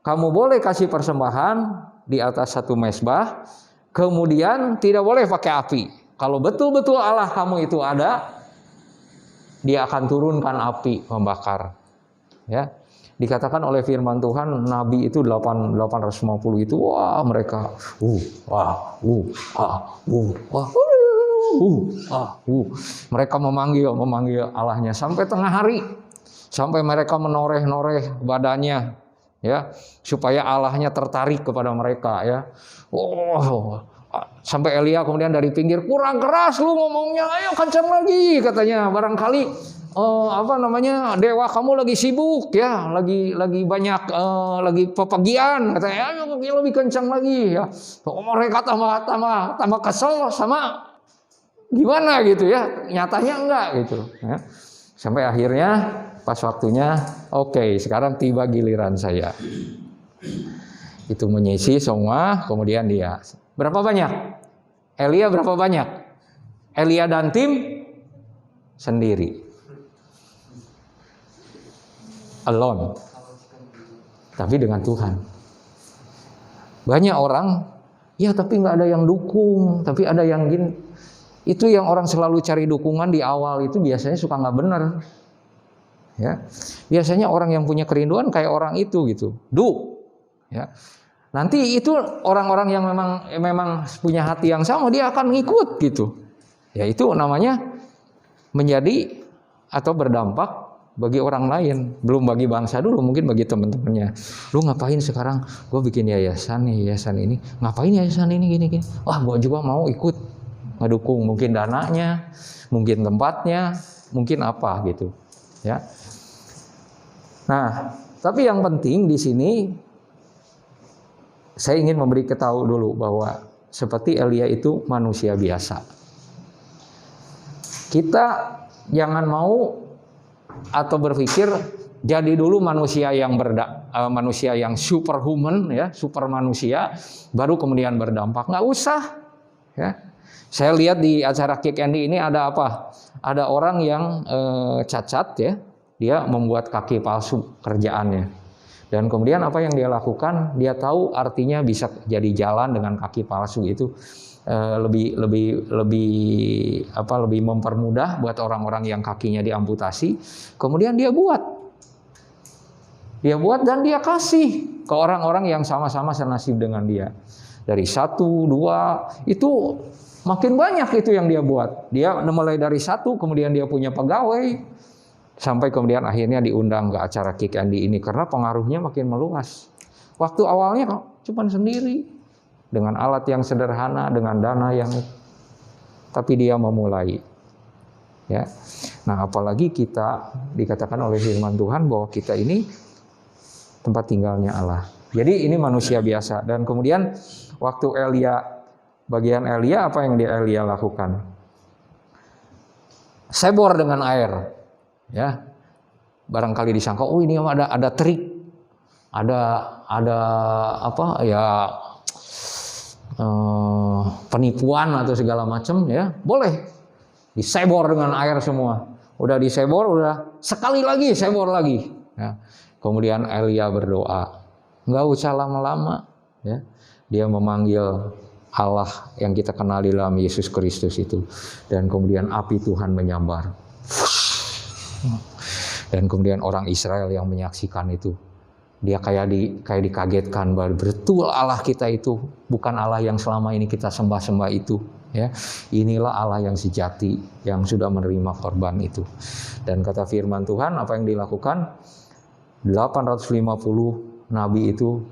kamu boleh kasih persembahan di atas satu mezbah, kemudian tidak boleh pakai api. Kalau betul-betul Allah kamu itu ada, Dia akan turunkan api membakar. Ya. Dikatakan oleh firman Tuhan, Nabi itu 850 itu, wah mereka, mereka memanggil Allahnya sampai tengah hari, sampai mereka menoreh-noreh badannya, ya, supaya Allahnya tertarik kepada mereka, ya. Sampai Elia kemudian dari pinggir, kurang keras lu ngomongnya, ayo kencang lagi katanya. Barangkali dewa kamu lagi sibuk ya, lagi banyak lagi pepergian katanya. Ayo lebih kencang lagi ya. Mereka tambah kesel sama gimana gitu ya. Nyatanya enggak gitu ya. Sampai akhirnya pas waktunya, oke, sekarang tiba giliran saya. Itu menyisi semua, kemudian dia. Berapa banyak? Elia berapa banyak? Elia dan tim sendiri. Alone. Tapi dengan Tuhan. Banyak orang, ya tapi nggak ada yang dukung, tapi ada yang gini. Itu yang orang selalu cari dukungan di awal itu biasanya suka nggak benar. Ya, biasanya orang yang punya kerinduan kayak orang itu gitu. Ya. Nanti itu orang-orang yang memang punya hati yang sama, dia akan ngikut gitu. Ya itu namanya menjadi atau berdampak bagi orang lain. Belum bagi bangsa dulu, mungkin bagi teman-temannya. Lu ngapain sekarang? Gue bikin yayasan ini. Ngapain yayasan ini gini? Wah, gue juga mau ikut ngedukung. Mungkin dananya, mungkin tempatnya, mungkin apa gitu. Ya. Nah, tapi yang penting di sini saya ingin memberi ketahui dulu bahwa seperti Elia itu manusia biasa. Kita jangan mau atau berpikir jadi dulu manusia yang superhuman ya, super manusia, baru kemudian berdampak. Nggak usah. Ya. Saya lihat di acara Kick Andy ini ada apa? Ada orang yang cacat ya, dia membuat kaki palsu kerjaannya. Dan kemudian apa yang dia lakukan? Dia tahu artinya bisa jadi jalan dengan kaki palsu itu lebih mempermudah buat orang-orang yang kakinya diamputasi. Kemudian dia buat dan dia kasih ke orang-orang yang sama-sama senasib dengan dia. Dari 1, 2 itu makin banyak itu yang dia buat. Dia mulai dari 1, kemudian dia punya pegawai. Sampai kemudian akhirnya diundang ke acara Kick Andy ini karena pengaruhnya makin meluas. Waktu awalnya cuma sendiri dengan alat yang sederhana, dengan dana yang, tapi dia memulai. Ya. Nah, apalagi kita dikatakan oleh firman Tuhan bahwa kita ini tempat tinggalnya Allah. Jadi ini manusia biasa. Dan kemudian waktu bagian Elia, apa yang Elia lakukan? Sebor dengan air. Ya, barangkali disangka, oh ini ada trik, ada apa ya, penipuan atau segala macam ya, boleh disebor dengan air semua. Udah disebor, udah sekali lagi sebor lagi. Ya. Kemudian Elia berdoa, nggak usah lama-lama, ya, dia memanggil Allah yang kita kenal di dalam Yesus Kristus itu, dan kemudian api Tuhan menyambar. Dan kemudian orang Israel yang menyaksikan itu, dia kayak dikagetkan bahwa betul Allah kita itu bukan Allah yang selama ini kita sembah-sembah itu, ya. Inilah Allah yang sejati yang sudah menerima korban itu. Dan kata firman Tuhan, apa yang dilakukan? 850 nabi itu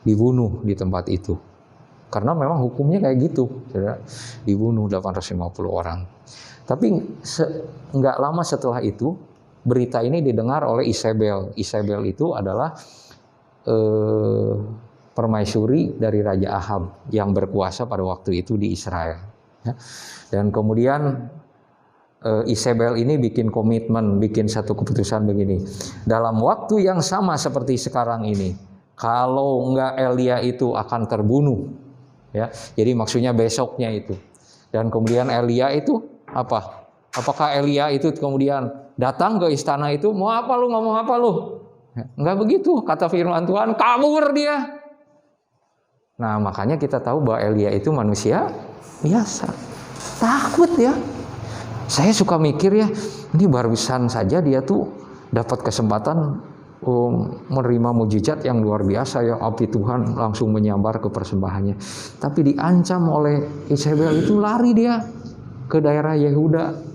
dibunuh di tempat itu. Karena memang hukumnya kayak gitu, ya. Dibunuh 850 orang. Tapi nggak lama setelah itu, berita ini didengar oleh Isabel. Isabel itu adalah permaisuri dari Raja Ahab yang berkuasa pada waktu itu di Israel. Ya. Dan kemudian Isabel ini bikin komitmen, bikin satu keputusan begini. Dalam waktu yang sama seperti sekarang ini, kalau nggak Elia itu akan terbunuh. Ya. Jadi maksudnya besoknya itu. Dan kemudian Elia itu apa? Apakah Elia itu kemudian datang ke istana itu, mau apa lu, ngomong apa lu? Enggak begitu, kata firman Tuhan, kabur dia. Nah, makanya kita tahu bahwa Elia itu manusia biasa. Takut ya. Saya suka mikir ya, ini barusan saja dia tuh dapat kesempatan menerima mujizat yang luar biasa ya, api Tuhan langsung menyambar ke persembahannya. Tapi diancam oleh Isabel itu, lari dia ke daerah Yehuda.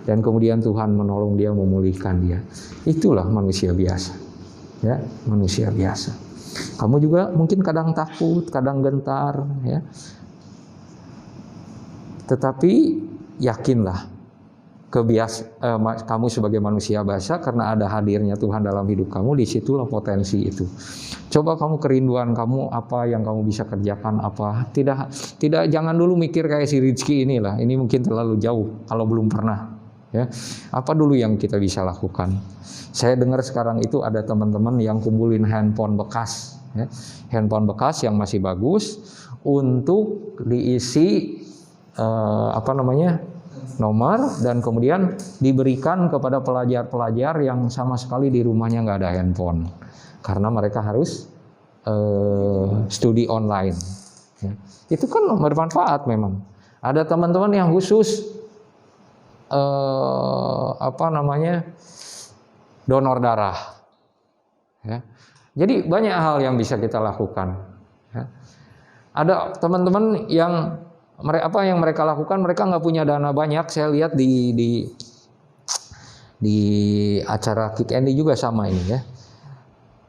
Dan kemudian Tuhan menolong dia, memulihkan dia. Itulah manusia biasa. Ya, manusia biasa. Kamu juga mungkin kadang takut, kadang gentar, ya. Tetapi yakinlah, kamu sebagai manusia biasa, karena ada hadirnya Tuhan dalam hidup kamu, disitulah potensi itu. Coba kamu kerinduan kamu apa yang kamu bisa kerjakan apa. Tidak jangan dulu mikir kayak si Rizky inilah. Ini mungkin terlalu jauh kalau belum pernah. Ya, apa dulu yang kita bisa lakukan? Saya dengar sekarang itu ada teman-teman yang kumpulin handphone bekas, ya. Handphone bekas yang masih bagus untuk diisi nomor, dan kemudian diberikan kepada pelajar-pelajar yang sama sekali di rumahnya nggak ada handphone, karena mereka harus studi online. Ya. Itu kan bermanfaat memang. Ada teman-teman yang khusus donor darah. Ya. Jadi banyak hal yang bisa kita lakukan. Ya. Ada teman-teman yang mereka lakukan, mereka nggak punya dana banyak. Saya lihat di acara Kick Andy juga sama ini, ya.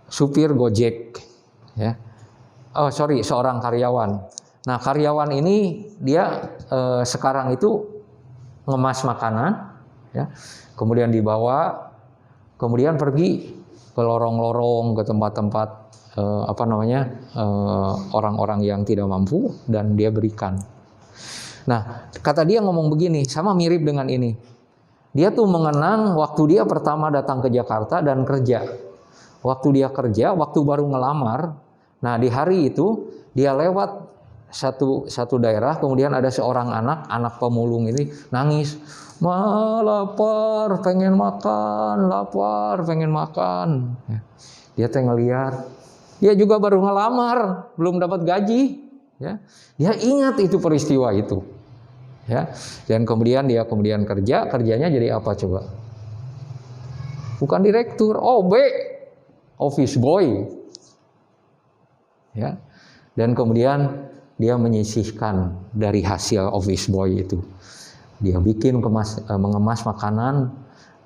Supir Gojek, ya. Seorang karyawan. Nah, karyawan ini dia sekarang itu ngemas makanan, ya. Kemudian dibawa, kemudian pergi ke lorong-lorong, ke tempat-tempat orang-orang yang tidak mampu, dan dia berikan. Nah, kata dia ngomong begini, sama mirip dengan ini. Dia tuh mengenang waktu dia pertama datang ke Jakarta dan kerja. Waktu dia kerja, waktu baru ngelamar. Nah, di hari itu dia lewat satu daerah, kemudian ada seorang anak pemulung ini nangis. Lapar, pengen makan, lapar, pengen makan. Dia ngeliat, dia juga baru ngelamar, belum dapat gaji. Ya, dia ingat itu peristiwa itu. Ya, dan kemudian dia kerjanya jadi apa coba? Bukan direktur, OB, office boy. Ya, dan kemudian dia menyisihkan dari hasil office boy itu. Dia bikin mengemas makanan,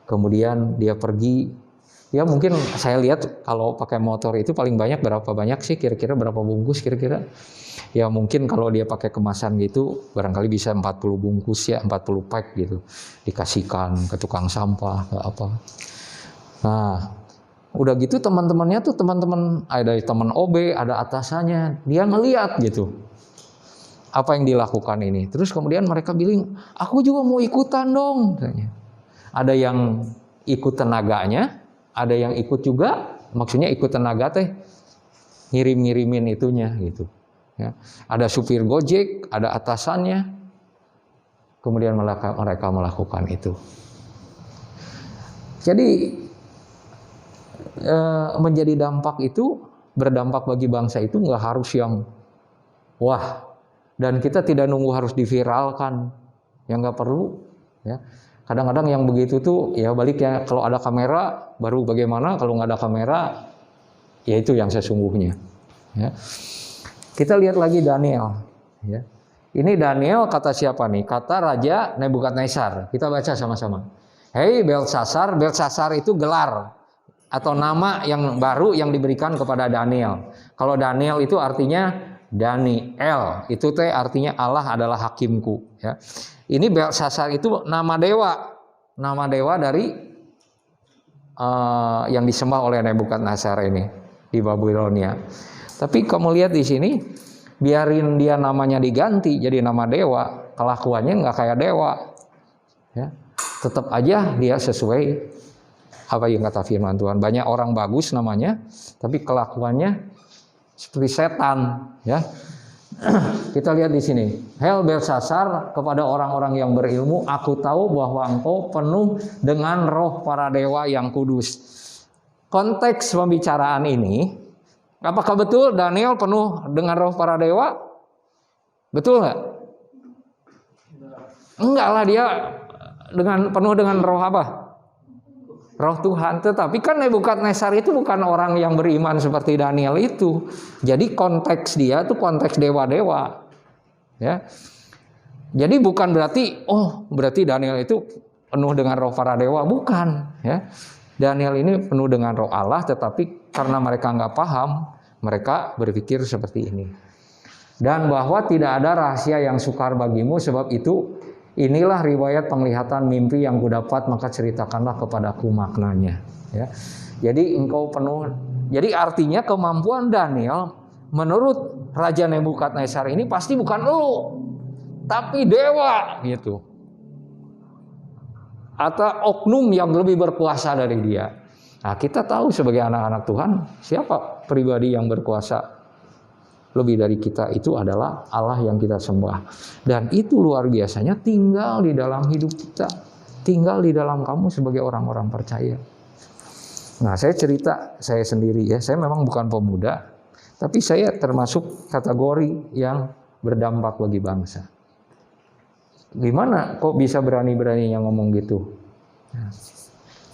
kemudian dia pergi. Ya mungkin saya lihat kalau pakai motor itu paling berapa banyak sih kira-kira, berapa bungkus kira-kira? Ya mungkin kalau dia pakai kemasan gitu barangkali bisa 40 bungkus ya, 40 pack gitu. Dikasihkan ke tukang sampah, ke apa. Nah, udah gitu teman-temannya tuh ada teman OB, ada atasannya, dia ngeliat gitu apa yang dilakukan ini. Terus kemudian mereka bilang, aku juga mau ikutan dong. Ada yang ikut tenaganya, ada yang ikut juga, maksudnya ikut tenaga ngirim-ngirimin itunya gitu. Ya. Ada supir Gojek, ada atasannya, kemudian mereka melakukan itu. Jadi menjadi berdampak bagi bangsa itu nggak harus yang wah, dan kita tidak nunggu harus diviralkan, yang nggak perlu. Ya. Kadang-kadang yang begitu tuh ya baliknya, kalau ada kamera baru bagaimana, kalau nggak ada kamera ya itu yang sesungguhnya. Ya. Kita lihat lagi Daniel. Ya. Ini Daniel kata siapa nih? Kata Raja Nebukadnezar. Kita baca sama-sama. Hei Belsasar, Belsasar itu gelar atau nama yang baru yang diberikan kepada Daniel. Kalau Daniel itu artinya Daniel, itu artinya Allah adalah hakimku. Ya. Ini Belsasar itu nama dewa dari yang disembah oleh Nebukadnezar ini di Babilonia. Tapi kamu lihat di sini, biarin dia namanya diganti jadi nama dewa, kelakuannya nggak kayak dewa. Ya. Tetap aja dia sesuai apa yang kata firman Tuhan. Banyak orang bagus namanya, tapi kelakuannya seperti setan. Ya. Kita lihat di sini. Hei Belsasar, kepada orang-orang yang berilmu, aku tahu bahwa engkau penuh dengan roh para dewa yang kudus. Konteks pembicaraan ini, apakah betul Daniel penuh dengan roh para dewa? Betul nggak? Enggak lah, dia penuh dengan roh apa? Roh Tuhan. Tetapi kan Nebukadnezar itu bukan orang yang beriman seperti Daniel itu. Jadi konteks dia itu konteks dewa-dewa. Ya. Jadi bukan berarti Daniel itu penuh dengan roh para dewa, bukan. Ya. Daniel ini penuh dengan roh Allah, tetapi karena mereka nggak paham, mereka berpikir seperti ini. Dan bahwa tidak ada rahasia yang sukar bagimu, sebab itu inilah riwayat penglihatan mimpi yang kudapat, maka ceritakanlah kepadaku maknanya. Ya. Jadi engkau penuh. Jadi artinya kemampuan Daniel menurut Raja Nebukadnezar ini pasti bukan lu, tapi dewa gitu. Atau oknum yang lebih berkuasa dari dia. Nah, kita tahu sebagai anak-anak Tuhan siapa pribadi yang berkuasa lebih dari kita, itu adalah Allah yang kita sembah. Dan itu luar biasanya tinggal di dalam hidup kita, tinggal di dalam kamu sebagai orang-orang percaya. Nah, saya cerita saya sendiri ya, saya memang bukan pemuda, tapi saya termasuk kategori yang berdampak bagi bangsa. Gimana kok bisa berani-beraninya ngomong gitu?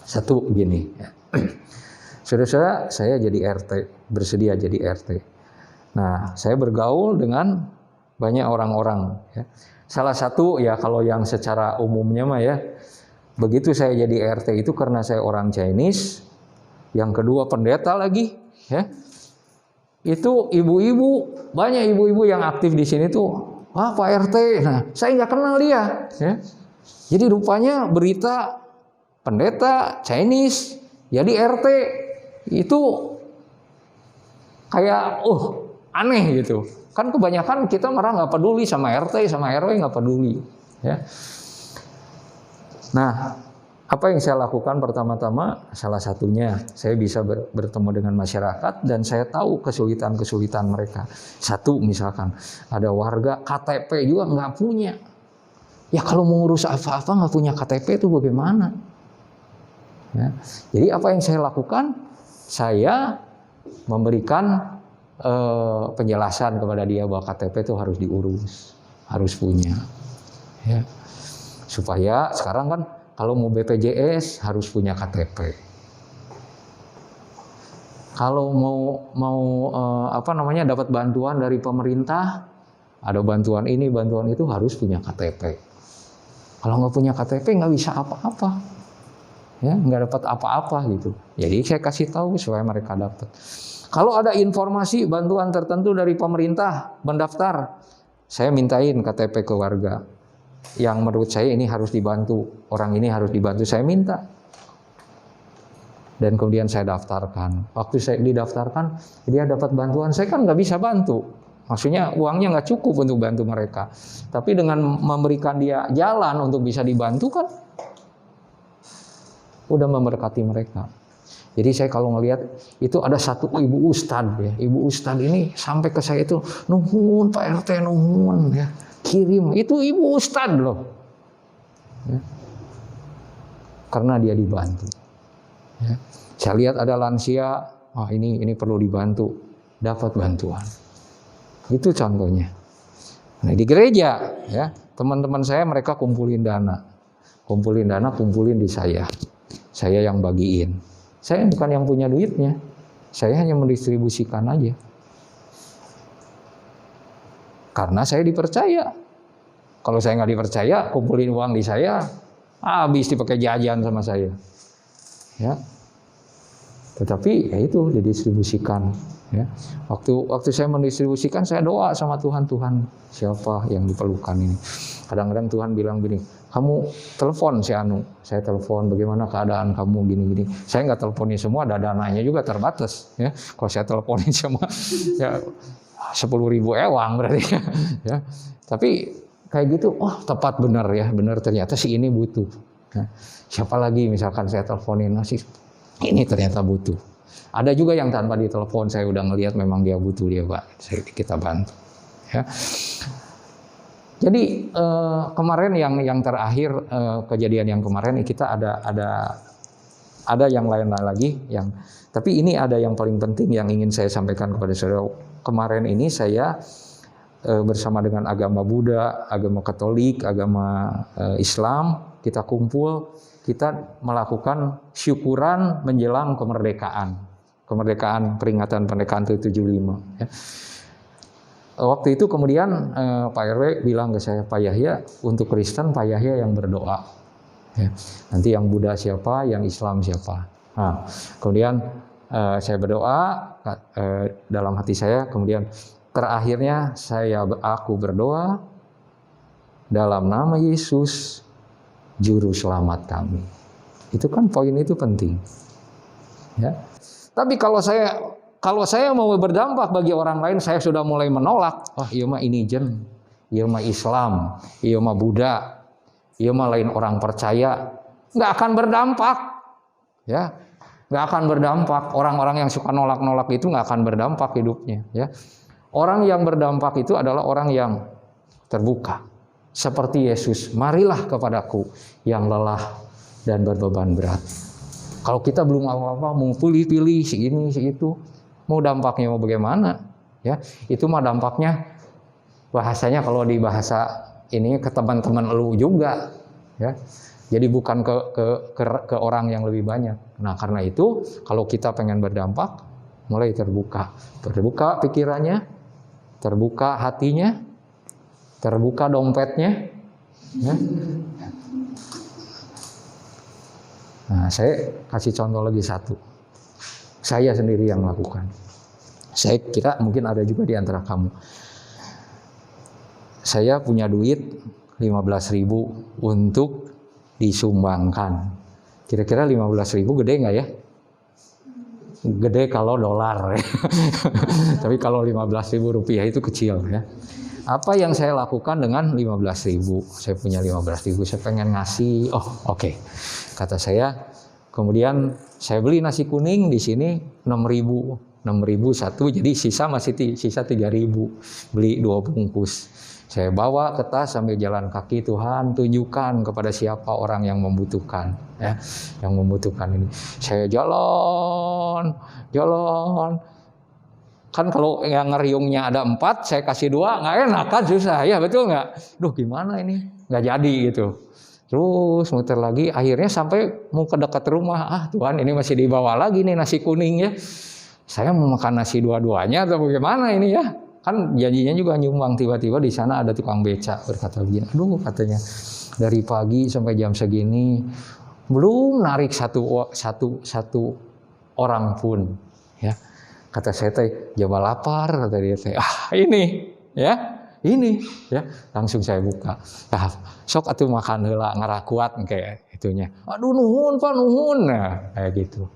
Satu gini, saudara-saudara, saya jadi RT, bersedia jadi RT. Nah, saya bergaul dengan banyak orang-orang. Ya. Salah satu ya kalau yang secara umumnya mah ya, begitu saya jadi RT itu karena saya orang Chinese. Yang kedua pendeta lagi. Ya. Itu ibu-ibu, banyak ibu-ibu yang aktif di sini tuh. Wah, Pak RT. Nah, saya nggak kenal dia. Ya. Jadi rupanya berita pendeta Chinese jadi RT itu kayak aneh gitu. Kan kebanyakan kita malah nggak peduli sama RT, sama RW nggak peduli. Ya. Nah, apa yang saya lakukan pertama-tama, salah satunya saya bisa bertemu dengan masyarakat dan saya tahu kesulitan-kesulitan mereka. Satu misalkan ada warga KTP juga nggak punya. Ya kalau mau ngurus apa-apa nggak punya KTP itu bagaimana? Ya. Jadi apa yang saya lakukan? Saya memberikan penjelasan kepada dia bahwa KTP itu harus diurus, harus punya, ya. Supaya sekarang kan kalau mau BPJS harus punya KTP. Kalau mau dapat bantuan dari pemerintah, ada bantuan ini, bantuan itu harus punya KTP. Kalau nggak punya KTP nggak bisa apa-apa, ya nggak dapat apa-apa gitu. Jadi saya kasih tahu supaya mereka dapat. Kalau ada informasi bantuan tertentu dari pemerintah mendaftar, saya mintain KTP ke warga. Yang menurut saya ini harus dibantu, orang ini harus dibantu, saya minta. Dan kemudian saya daftarkan. Waktu saya didaftarkan, dia dapat bantuan, saya kan nggak bisa bantu. Maksudnya uangnya nggak cukup untuk bantu mereka. Tapi dengan memberikan dia jalan untuk bisa dibantu kan, udah memberkati mereka. Jadi saya kalau ngelihat itu ada satu ibu ustad ya, ibu ustad ini sampai ke saya itu nuhun Pak RT nuhun ya, kirim itu ibu ustad loh, ya. Karena dia dibantu. Ya. Saya lihat ada lansia, ini perlu dibantu, dapat bantuan. Itu contohnya. Nah di gereja ya teman-teman saya mereka kumpulin dana, kumpulin di saya yang bagiin. Saya bukan yang punya duitnya, saya hanya mendistribusikan aja. Karena saya dipercaya. Kalau saya nggak dipercaya, kumpulin uang di saya, habis dipakai jajan sama saya. Ya. Tetapi ya itu didistribusikan. Ya. Waktu saya mendistribusikan, saya doa sama Tuhan, siapa yang diperlukan ini. Kadang-kadang Tuhan bilang gini, kamu telepon si Anu, saya telepon bagaimana keadaan kamu gini-gini. Saya nggak teleponin semua, ada dananya juga terbatas. Ya. Kalau saya teleponin semua, ya 10.000 ewang berarti. Ya. Tapi kayak gitu, tepat benar ya, benar ternyata si ini butuh. Ya. Siapa lagi misalkan saya teleponin, ini ternyata butuh. Ada juga yang tanpa ditelepon saya udah ngelihat memang dia butuh, dia Pak, kita bantu. Ya. Jadi kemarin yang terakhir kejadian yang kemarin kita ada yang lain lagi tapi ini ada yang paling penting yang ingin saya sampaikan kepada saudara. Kemarin ini saya bersama dengan agama Buddha, agama Katolik, agama Islam kita kumpul, kita melakukan syukuran menjelang kemerdekaan peringatan kemerdekaan 75 ya. Waktu itu kemudian Pak RW bilang ke saya, Pak Yahya, untuk Kristen Pak Yahya yang berdoa. Ya. Nanti yang Buddha siapa, yang Islam siapa. Nah, kemudian saya berdoa dalam hati saya, kemudian terakhirnya aku berdoa dalam nama Yesus juru selamat kami. Itu kan poin itu penting. Ya. Tapi kalau saya mau berdampak bagi orang lain, saya sudah mulai menolak. Iya mah ini jen, iya mah Islam, iya mah Buddha, iya mah lain orang percaya, nggak akan berdampak. Ya, nggak akan berdampak. Orang-orang yang suka nolak-nolak itu nggak akan berdampak hidupnya. Ya, orang yang berdampak itu adalah orang yang terbuka. Seperti Yesus, marilah kepadaku yang lelah dan berbeban berat. Kalau kita belum apa-apa, mau pilih-pilih si ini, si itu, mau dampaknya mau bagaimana? Ya, itu mah dampaknya bahasanya kalau di bahasa ini ke teman-teman lu juga, ya. Jadi bukan ke orang yang lebih banyak. Nah, karena itu kalau kita pengen berdampak, mulai terbuka pikirannya, terbuka hatinya, terbuka dompetnya. Ya. Nah, saya kasih contoh lagi satu. Saya sendiri yang melakukan. Saya kira mungkin ada juga di antara kamu. Saya punya duit 15.000 untuk disumbangkan. Kira-kira 15.000 gede nggak ya? Gede kalau dolar. Tapi kalau 15.000 rupiah itu kecil ya. Apa yang saya lakukan dengan 15.000? Saya punya 15.000, saya pengen ngasih. Oke. Kata saya, kemudian saya beli nasi kuning di sini 6.000 satu, jadi sisa 3.000. Beli 2 bungkus. Saya bawa ke tas sambil jalan kaki. Tuhan, tunjukkan kepada siapa orang yang membutuhkan, ya, yang membutuhkan ini. Saya jalan. Kan kalau yang ngeriungnya ada 4, saya kasih 2, nggak enak kan, susah ya, betul nggak? Duh gimana ini, nggak jadi gitu. Terus muter lagi, akhirnya sampai mau ke dekat rumah. Tuhan, ini masih dibawa lagi nih nasi kuning ya. Saya mau makan nasi dua-duanya atau bagaimana ini ya? Kan janjinya juga nyumbang, tiba-tiba di sana ada tukang beca berkata begini, aduh katanya dari pagi sampai jam segini belum narik satu orang pun, ya. Kata saya teh, jaba lapar, kata dia teh. Ini, ya. Langsung saya buka. Sok atuh makan heula ngarakuat kayak itunya. Aduh nuhun Pak, nuhun. Nah, kayak gitu.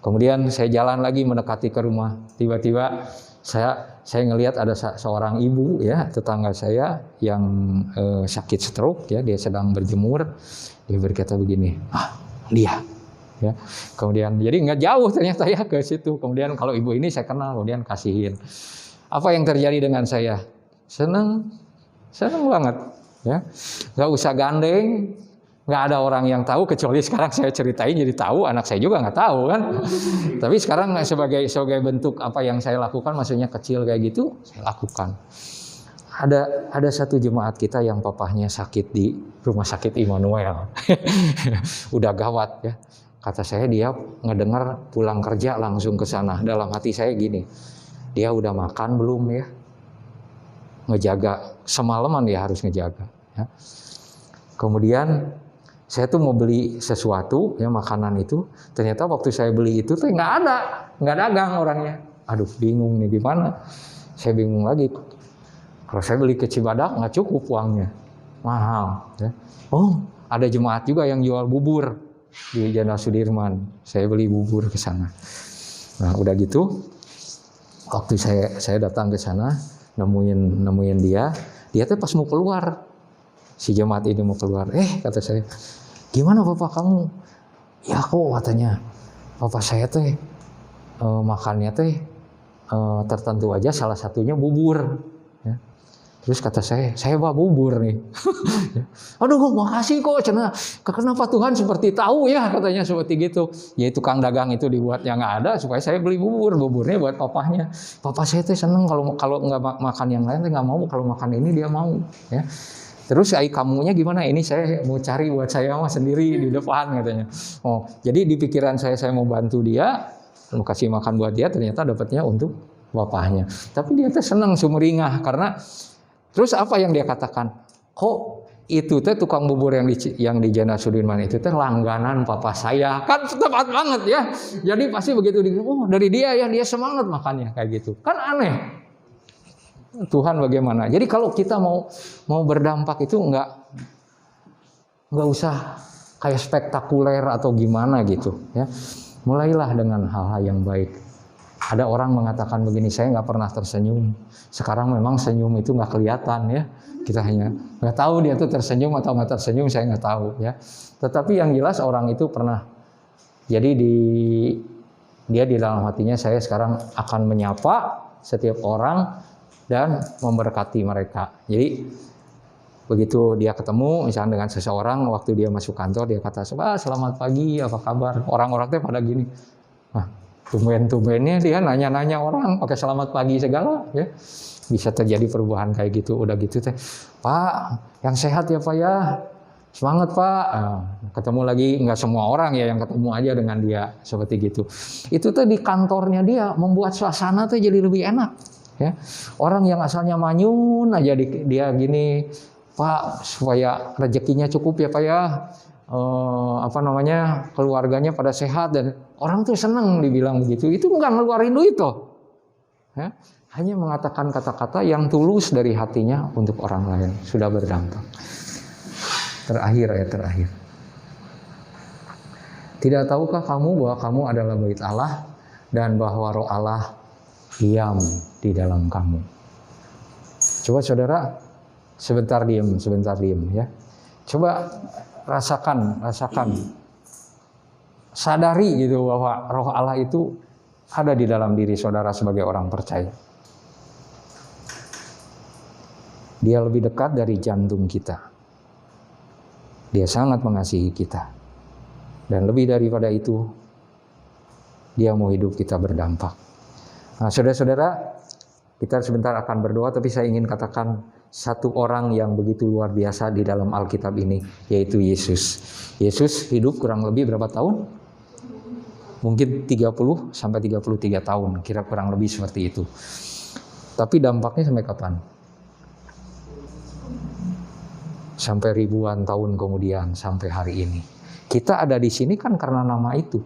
Kemudian saya jalan lagi mendekati ke rumah. Tiba-tiba saya ngelihat ada seorang ibu, ya, tetangga saya yang sakit stroke, ya, dia sedang berjemur. Dia berkata begini, dia. Ya. Kemudian jadi nggak jauh ternyata ya ke situ. Kemudian kalau ibu ini saya kenal, kemudian kasihin. Apa yang terjadi dengan saya? Seneng banget. Ya, nggak usah gandeng, nggak ada orang yang tahu kecuali sekarang saya ceritain jadi tahu. Anak saya juga nggak tahu kan. Tapi sekarang sebagai bentuk apa yang saya lakukan, maksudnya kecil kayak gitu, saya lakukan. Ada satu jemaat kita yang papahnya sakit di rumah sakit Immanuel. Udah gawat ya. Kata saya, dia ngedengar pulang kerja langsung ke sana. Dalam hati saya gini, dia udah makan belum ya? Ngejaga, semalaman dia harus ngejaga. Ya. Kemudian saya tuh mau beli sesuatu, ya, makanan itu. Ternyata waktu saya beli itu tuh nggak dagang orangnya. Aduh, bingung nih gimana? Saya bingung lagi. Kalau saya beli ke Cibadak nggak cukup uangnya, mahal. Ya. Ada jemaat juga yang jual bubur di Jenderal Sudirman. Saya beli bubur ke sana. Nah, udah gitu, waktu saya datang ke sana, nemuin dia tuh pas mau keluar, si jemaat ini mau keluar. Kata saya, gimana bapak kamu? Ya kok katanya, bapak saya teh makannya teh tertentu aja, salah satunya bubur. Ya. Terus kata saya bawa bubur nih. Aduh, makasih kok. Kenapa Tuhan seperti tahu ya, katanya seperti gitu. Ya itu Kang dagang itu dibuatnya nggak ada supaya saya beli buburnya buat papahnya. Papa saya tuh seneng kalau nggak makan yang lain, nggak mau, kalau makan ini dia mau. Ya. Terus kamunya gimana? Ini saya mau cari buat saya mah sendiri di depan katanya. Jadi di pikiran saya mau bantu dia, mau kasih makan buat dia, ternyata dapatnya untuk bapaknya. Tapi dia tuh seneng sumringah karena terus apa yang dia katakan? Kok itu teh tukang bubur yang di Jana Sudirman itu teh langganan papa saya. Kan tepat banget ya. Jadi pasti begitu dari dia ya, dia semangat makannya kayak gitu. Kan aneh. Tuhan bagaimana? Jadi kalau kita mau berdampak itu nggak usah kayak spektakuler atau gimana gitu ya. Mulailah dengan hal-hal yang baik. Ada orang mengatakan begini, saya nggak pernah tersenyum. Sekarang memang senyum itu nggak kelihatan ya. Kita hanya nggak tahu dia tuh tersenyum atau nggak tersenyum, saya nggak tahu ya. Tetapi yang jelas orang itu pernah. Jadi dia di dalam hatinya, saya sekarang akan menyapa setiap orang dan memberkati mereka. Jadi begitu dia ketemu misalnya dengan seseorang, waktu dia masuk kantor dia kata, selamat pagi, apa kabar? Orang-orang teh pada gini. Nah, tumben-tumbennya dia nanya-nanya orang pakai selamat pagi segala ya. Bisa terjadi perubahan kayak gitu. Udah gitu teh, Pak, yang sehat ya Pak ya, semangat Pak. Ketemu lagi, nggak semua orang ya yang ketemu aja dengan dia seperti gitu. Itu tuh di kantornya dia membuat suasana tuh jadi lebih enak ya. Orang yang asalnya manyun aja dia gini, Pak, supaya rezekinya cukup ya Pak ya, keluarganya pada sehat, dan orang tuh seneng dibilang begitu. Itu nggak ngeluarin duit toh ya. Hanya mengatakan kata-kata yang tulus dari hatinya untuk orang lain, sudah berdampak. Terakhir. Tidak tahukah kamu bahwa kamu adalah bait Allah dan bahwa Roh Allah diam di dalam kamu? Coba saudara, sebentar diam ya. Coba rasakan. Sadari gitu bahwa Roh Allah itu ada di dalam diri saudara sebagai orang percaya. Dia lebih dekat dari jantung kita. Dia sangat mengasihi kita. Dan lebih daripada itu, dia mau hidup kita berdampak. Nah, saudara-saudara, kita sebentar akan berdoa, tapi saya ingin katakan satu orang yang begitu luar biasa di dalam Alkitab ini, yaitu Yesus. Yesus hidup kurang lebih berapa tahun? Mungkin 30 sampai 33 tahun, kira kurang lebih seperti itu. Tapi dampaknya sampai kapan? Sampai ribuan tahun kemudian, sampai hari ini. Kita ada di sini kan karena nama itu.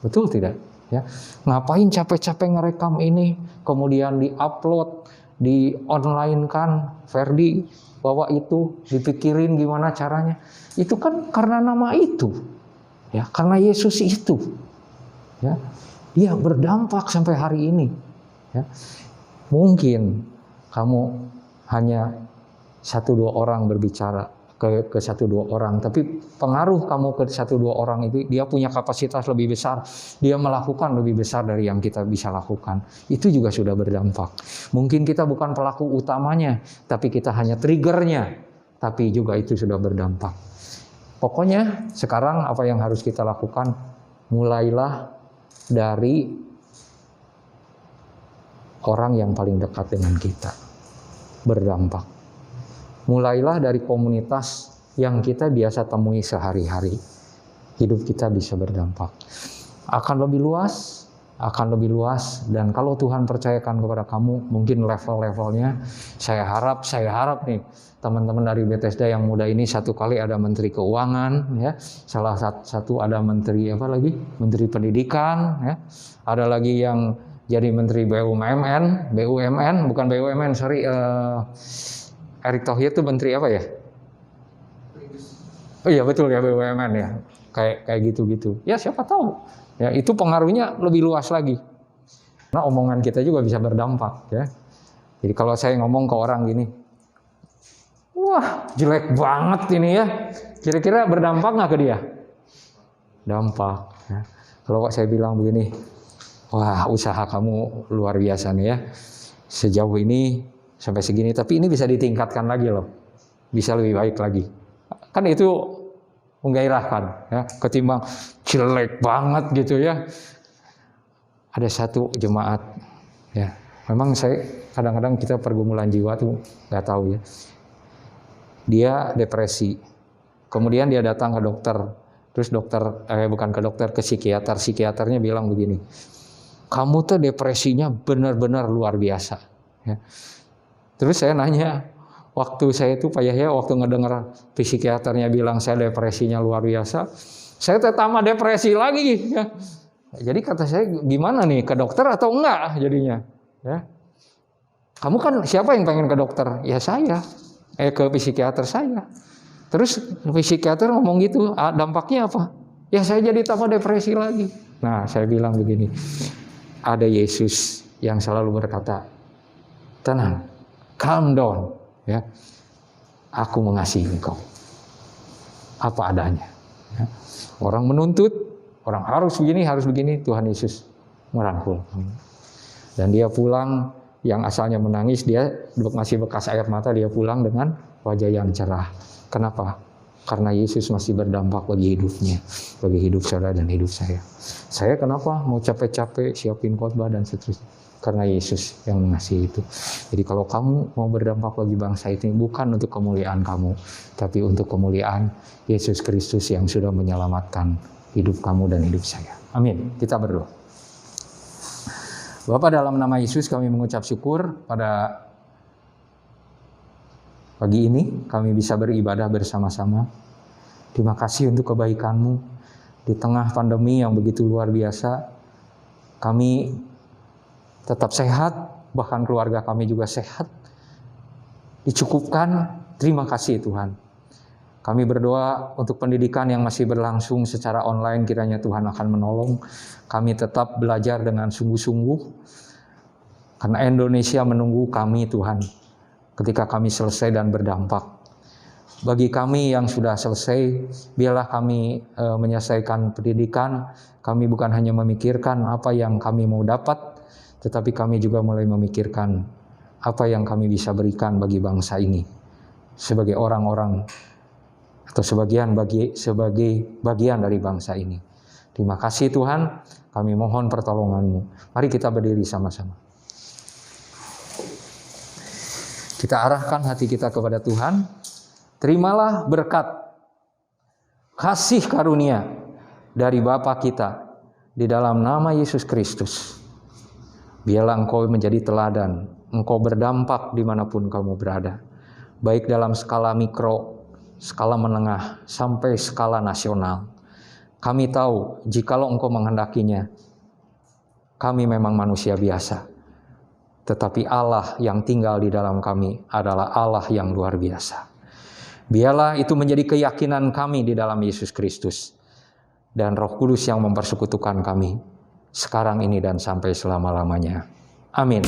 Betul tidak? Ya. Ngapain capek-capek ngerekam ini, kemudian di-upload, di-online kan, Ferdi bawa itu, dipikirin gimana caranya. Itu kan karena nama itu. Ya, karena Yesus itu. Ya. Dia berdampak sampai hari ini. Ya. Mungkin kamu hanya 1-2 orang berbicara ke 1-2 orang, tapi pengaruh kamu ke 1-2 orang itu, dia punya kapasitas lebih besar, dia melakukan lebih besar dari yang kita bisa lakukan. Itu juga sudah berdampak. Mungkin kita bukan pelaku utamanya, tapi kita hanya triggernya, tapi juga itu sudah berdampak. Pokoknya sekarang apa yang harus kita lakukan? Mulailah dari orang yang paling dekat dengan kita, berdampak. Mulailah dari komunitas yang kita biasa temui sehari-hari. Hidup kita bisa berdampak. Akan lebih luas, dan kalau Tuhan percayakan kepada kamu, mungkin level-levelnya, saya harap nih teman-teman dari Bethesda yang muda ini, satu kali ada Menteri Keuangan, ya, salah satu ada Menteri Menteri Pendidikan, ya, ada lagi yang jadi Menteri BUMN, bukan BUMN, Erick Thohir itu menteri apa ya? Oh iya betul ya, BUMN ya. Kayak gitu-gitu. Ya siapa tahu. Ya itu pengaruhnya lebih luas lagi. Nah omongan kita juga bisa berdampak ya. Jadi kalau saya ngomong ke orang gini, wah jelek banget ini ya. Kira-kira berdampak nggak ke dia? Dampak. Ya. Kalau saya bilang begini, wah usaha kamu luar biasa nih ya. Sejauh ini sampai segini, tapi ini bisa ditingkatkan lagi loh, bisa lebih baik lagi. Kan itu menggairahkan, ya. Ketimbang jelek banget gitu ya. Ada satu jemaat, ya. Memang saya kadang-kadang kita pergumulan jiwa tuh nggak tahu ya. Dia depresi, kemudian dia datang ke dokter, terus ke psikiater. Psikiaternya bilang begini, kamu tuh depresinya benar-benar luar biasa. Ya. Terus saya nanya, waktu saya itu Pak Yahya, waktu ngedengar psikiaternya bilang saya depresinya luar biasa, saya tambah depresi lagi. Ya. Jadi kata saya, gimana nih, ke dokter atau enggak jadinya? Ya. Kamu kan siapa yang pengen ke dokter? Ya saya, ke psikiater saya. Terus psikiater ngomong gitu, dampaknya apa? Ya saya jadi tambah depresi lagi. Nah saya bilang begini, ada Yesus yang selalu berkata, tenang, calm down, ya. Aku mengasihi engkau apa adanya. Ya. Orang menuntut, orang harus begini, Tuhan Yesus merangkul. Dan dia pulang, yang asalnya menangis, dia masih bekas air mata, dia pulang dengan wajah yang cerah. Kenapa? Karena Yesus masih berdampak bagi hidupnya, bagi hidup saudara dan hidup saya. Saya kenapa mau capek-capek siapin khotbah dan seterusnya? Karena Yesus yang mengasihi itu. Jadi kalau kamu mau berdampak bagi bangsa ini, bukan untuk kemuliaan kamu, tapi untuk kemuliaan Yesus Kristus yang sudah menyelamatkan hidup kamu dan hidup saya. Amin. Kita berdoa. Bapa, dalam nama Yesus kami mengucap syukur pada pagi ini kami bisa beribadah bersama-sama. Terima kasih untuk kebaikan-Mu. Di tengah pandemi yang begitu luar biasa, kami tetap sehat, bahkan keluarga kami juga sehat, dicukupkan. Terima kasih Tuhan. Kami berdoa untuk pendidikan yang masih berlangsung secara online, kiranya Tuhan akan menolong. Kami tetap belajar dengan sungguh-sungguh, karena Indonesia menunggu kami Tuhan, ketika kami selesai dan berdampak. Bagi kami yang sudah selesai, biarlah kami menyelesaikan pendidikan. Kami bukan hanya memikirkan apa yang kami mau dapat, tetapi kami juga mulai memikirkan apa yang kami bisa berikan bagi bangsa ini sebagai orang-orang atau sebagai bagian dari bangsa ini. Terima kasih Tuhan, kami mohon pertolongan-Mu. Mari kita berdiri sama-sama. Kita arahkan hati kita kepada Tuhan. Terimalah berkat, kasih karunia dari Bapa kita di dalam nama Yesus Kristus. Biarlah engkau menjadi teladan, engkau berdampak dimanapun kamu berada. Baik dalam skala mikro, skala menengah, sampai skala nasional. Kami tahu, jikalau engkau menghendakinya, kami memang manusia biasa. Tetapi Allah yang tinggal di dalam kami adalah Allah yang luar biasa. Biarlah itu menjadi keyakinan kami di dalam Yesus Kristus. Dan Roh Kudus yang mempersekutukan kami sekarang ini dan sampai selama-lamanya. Amin.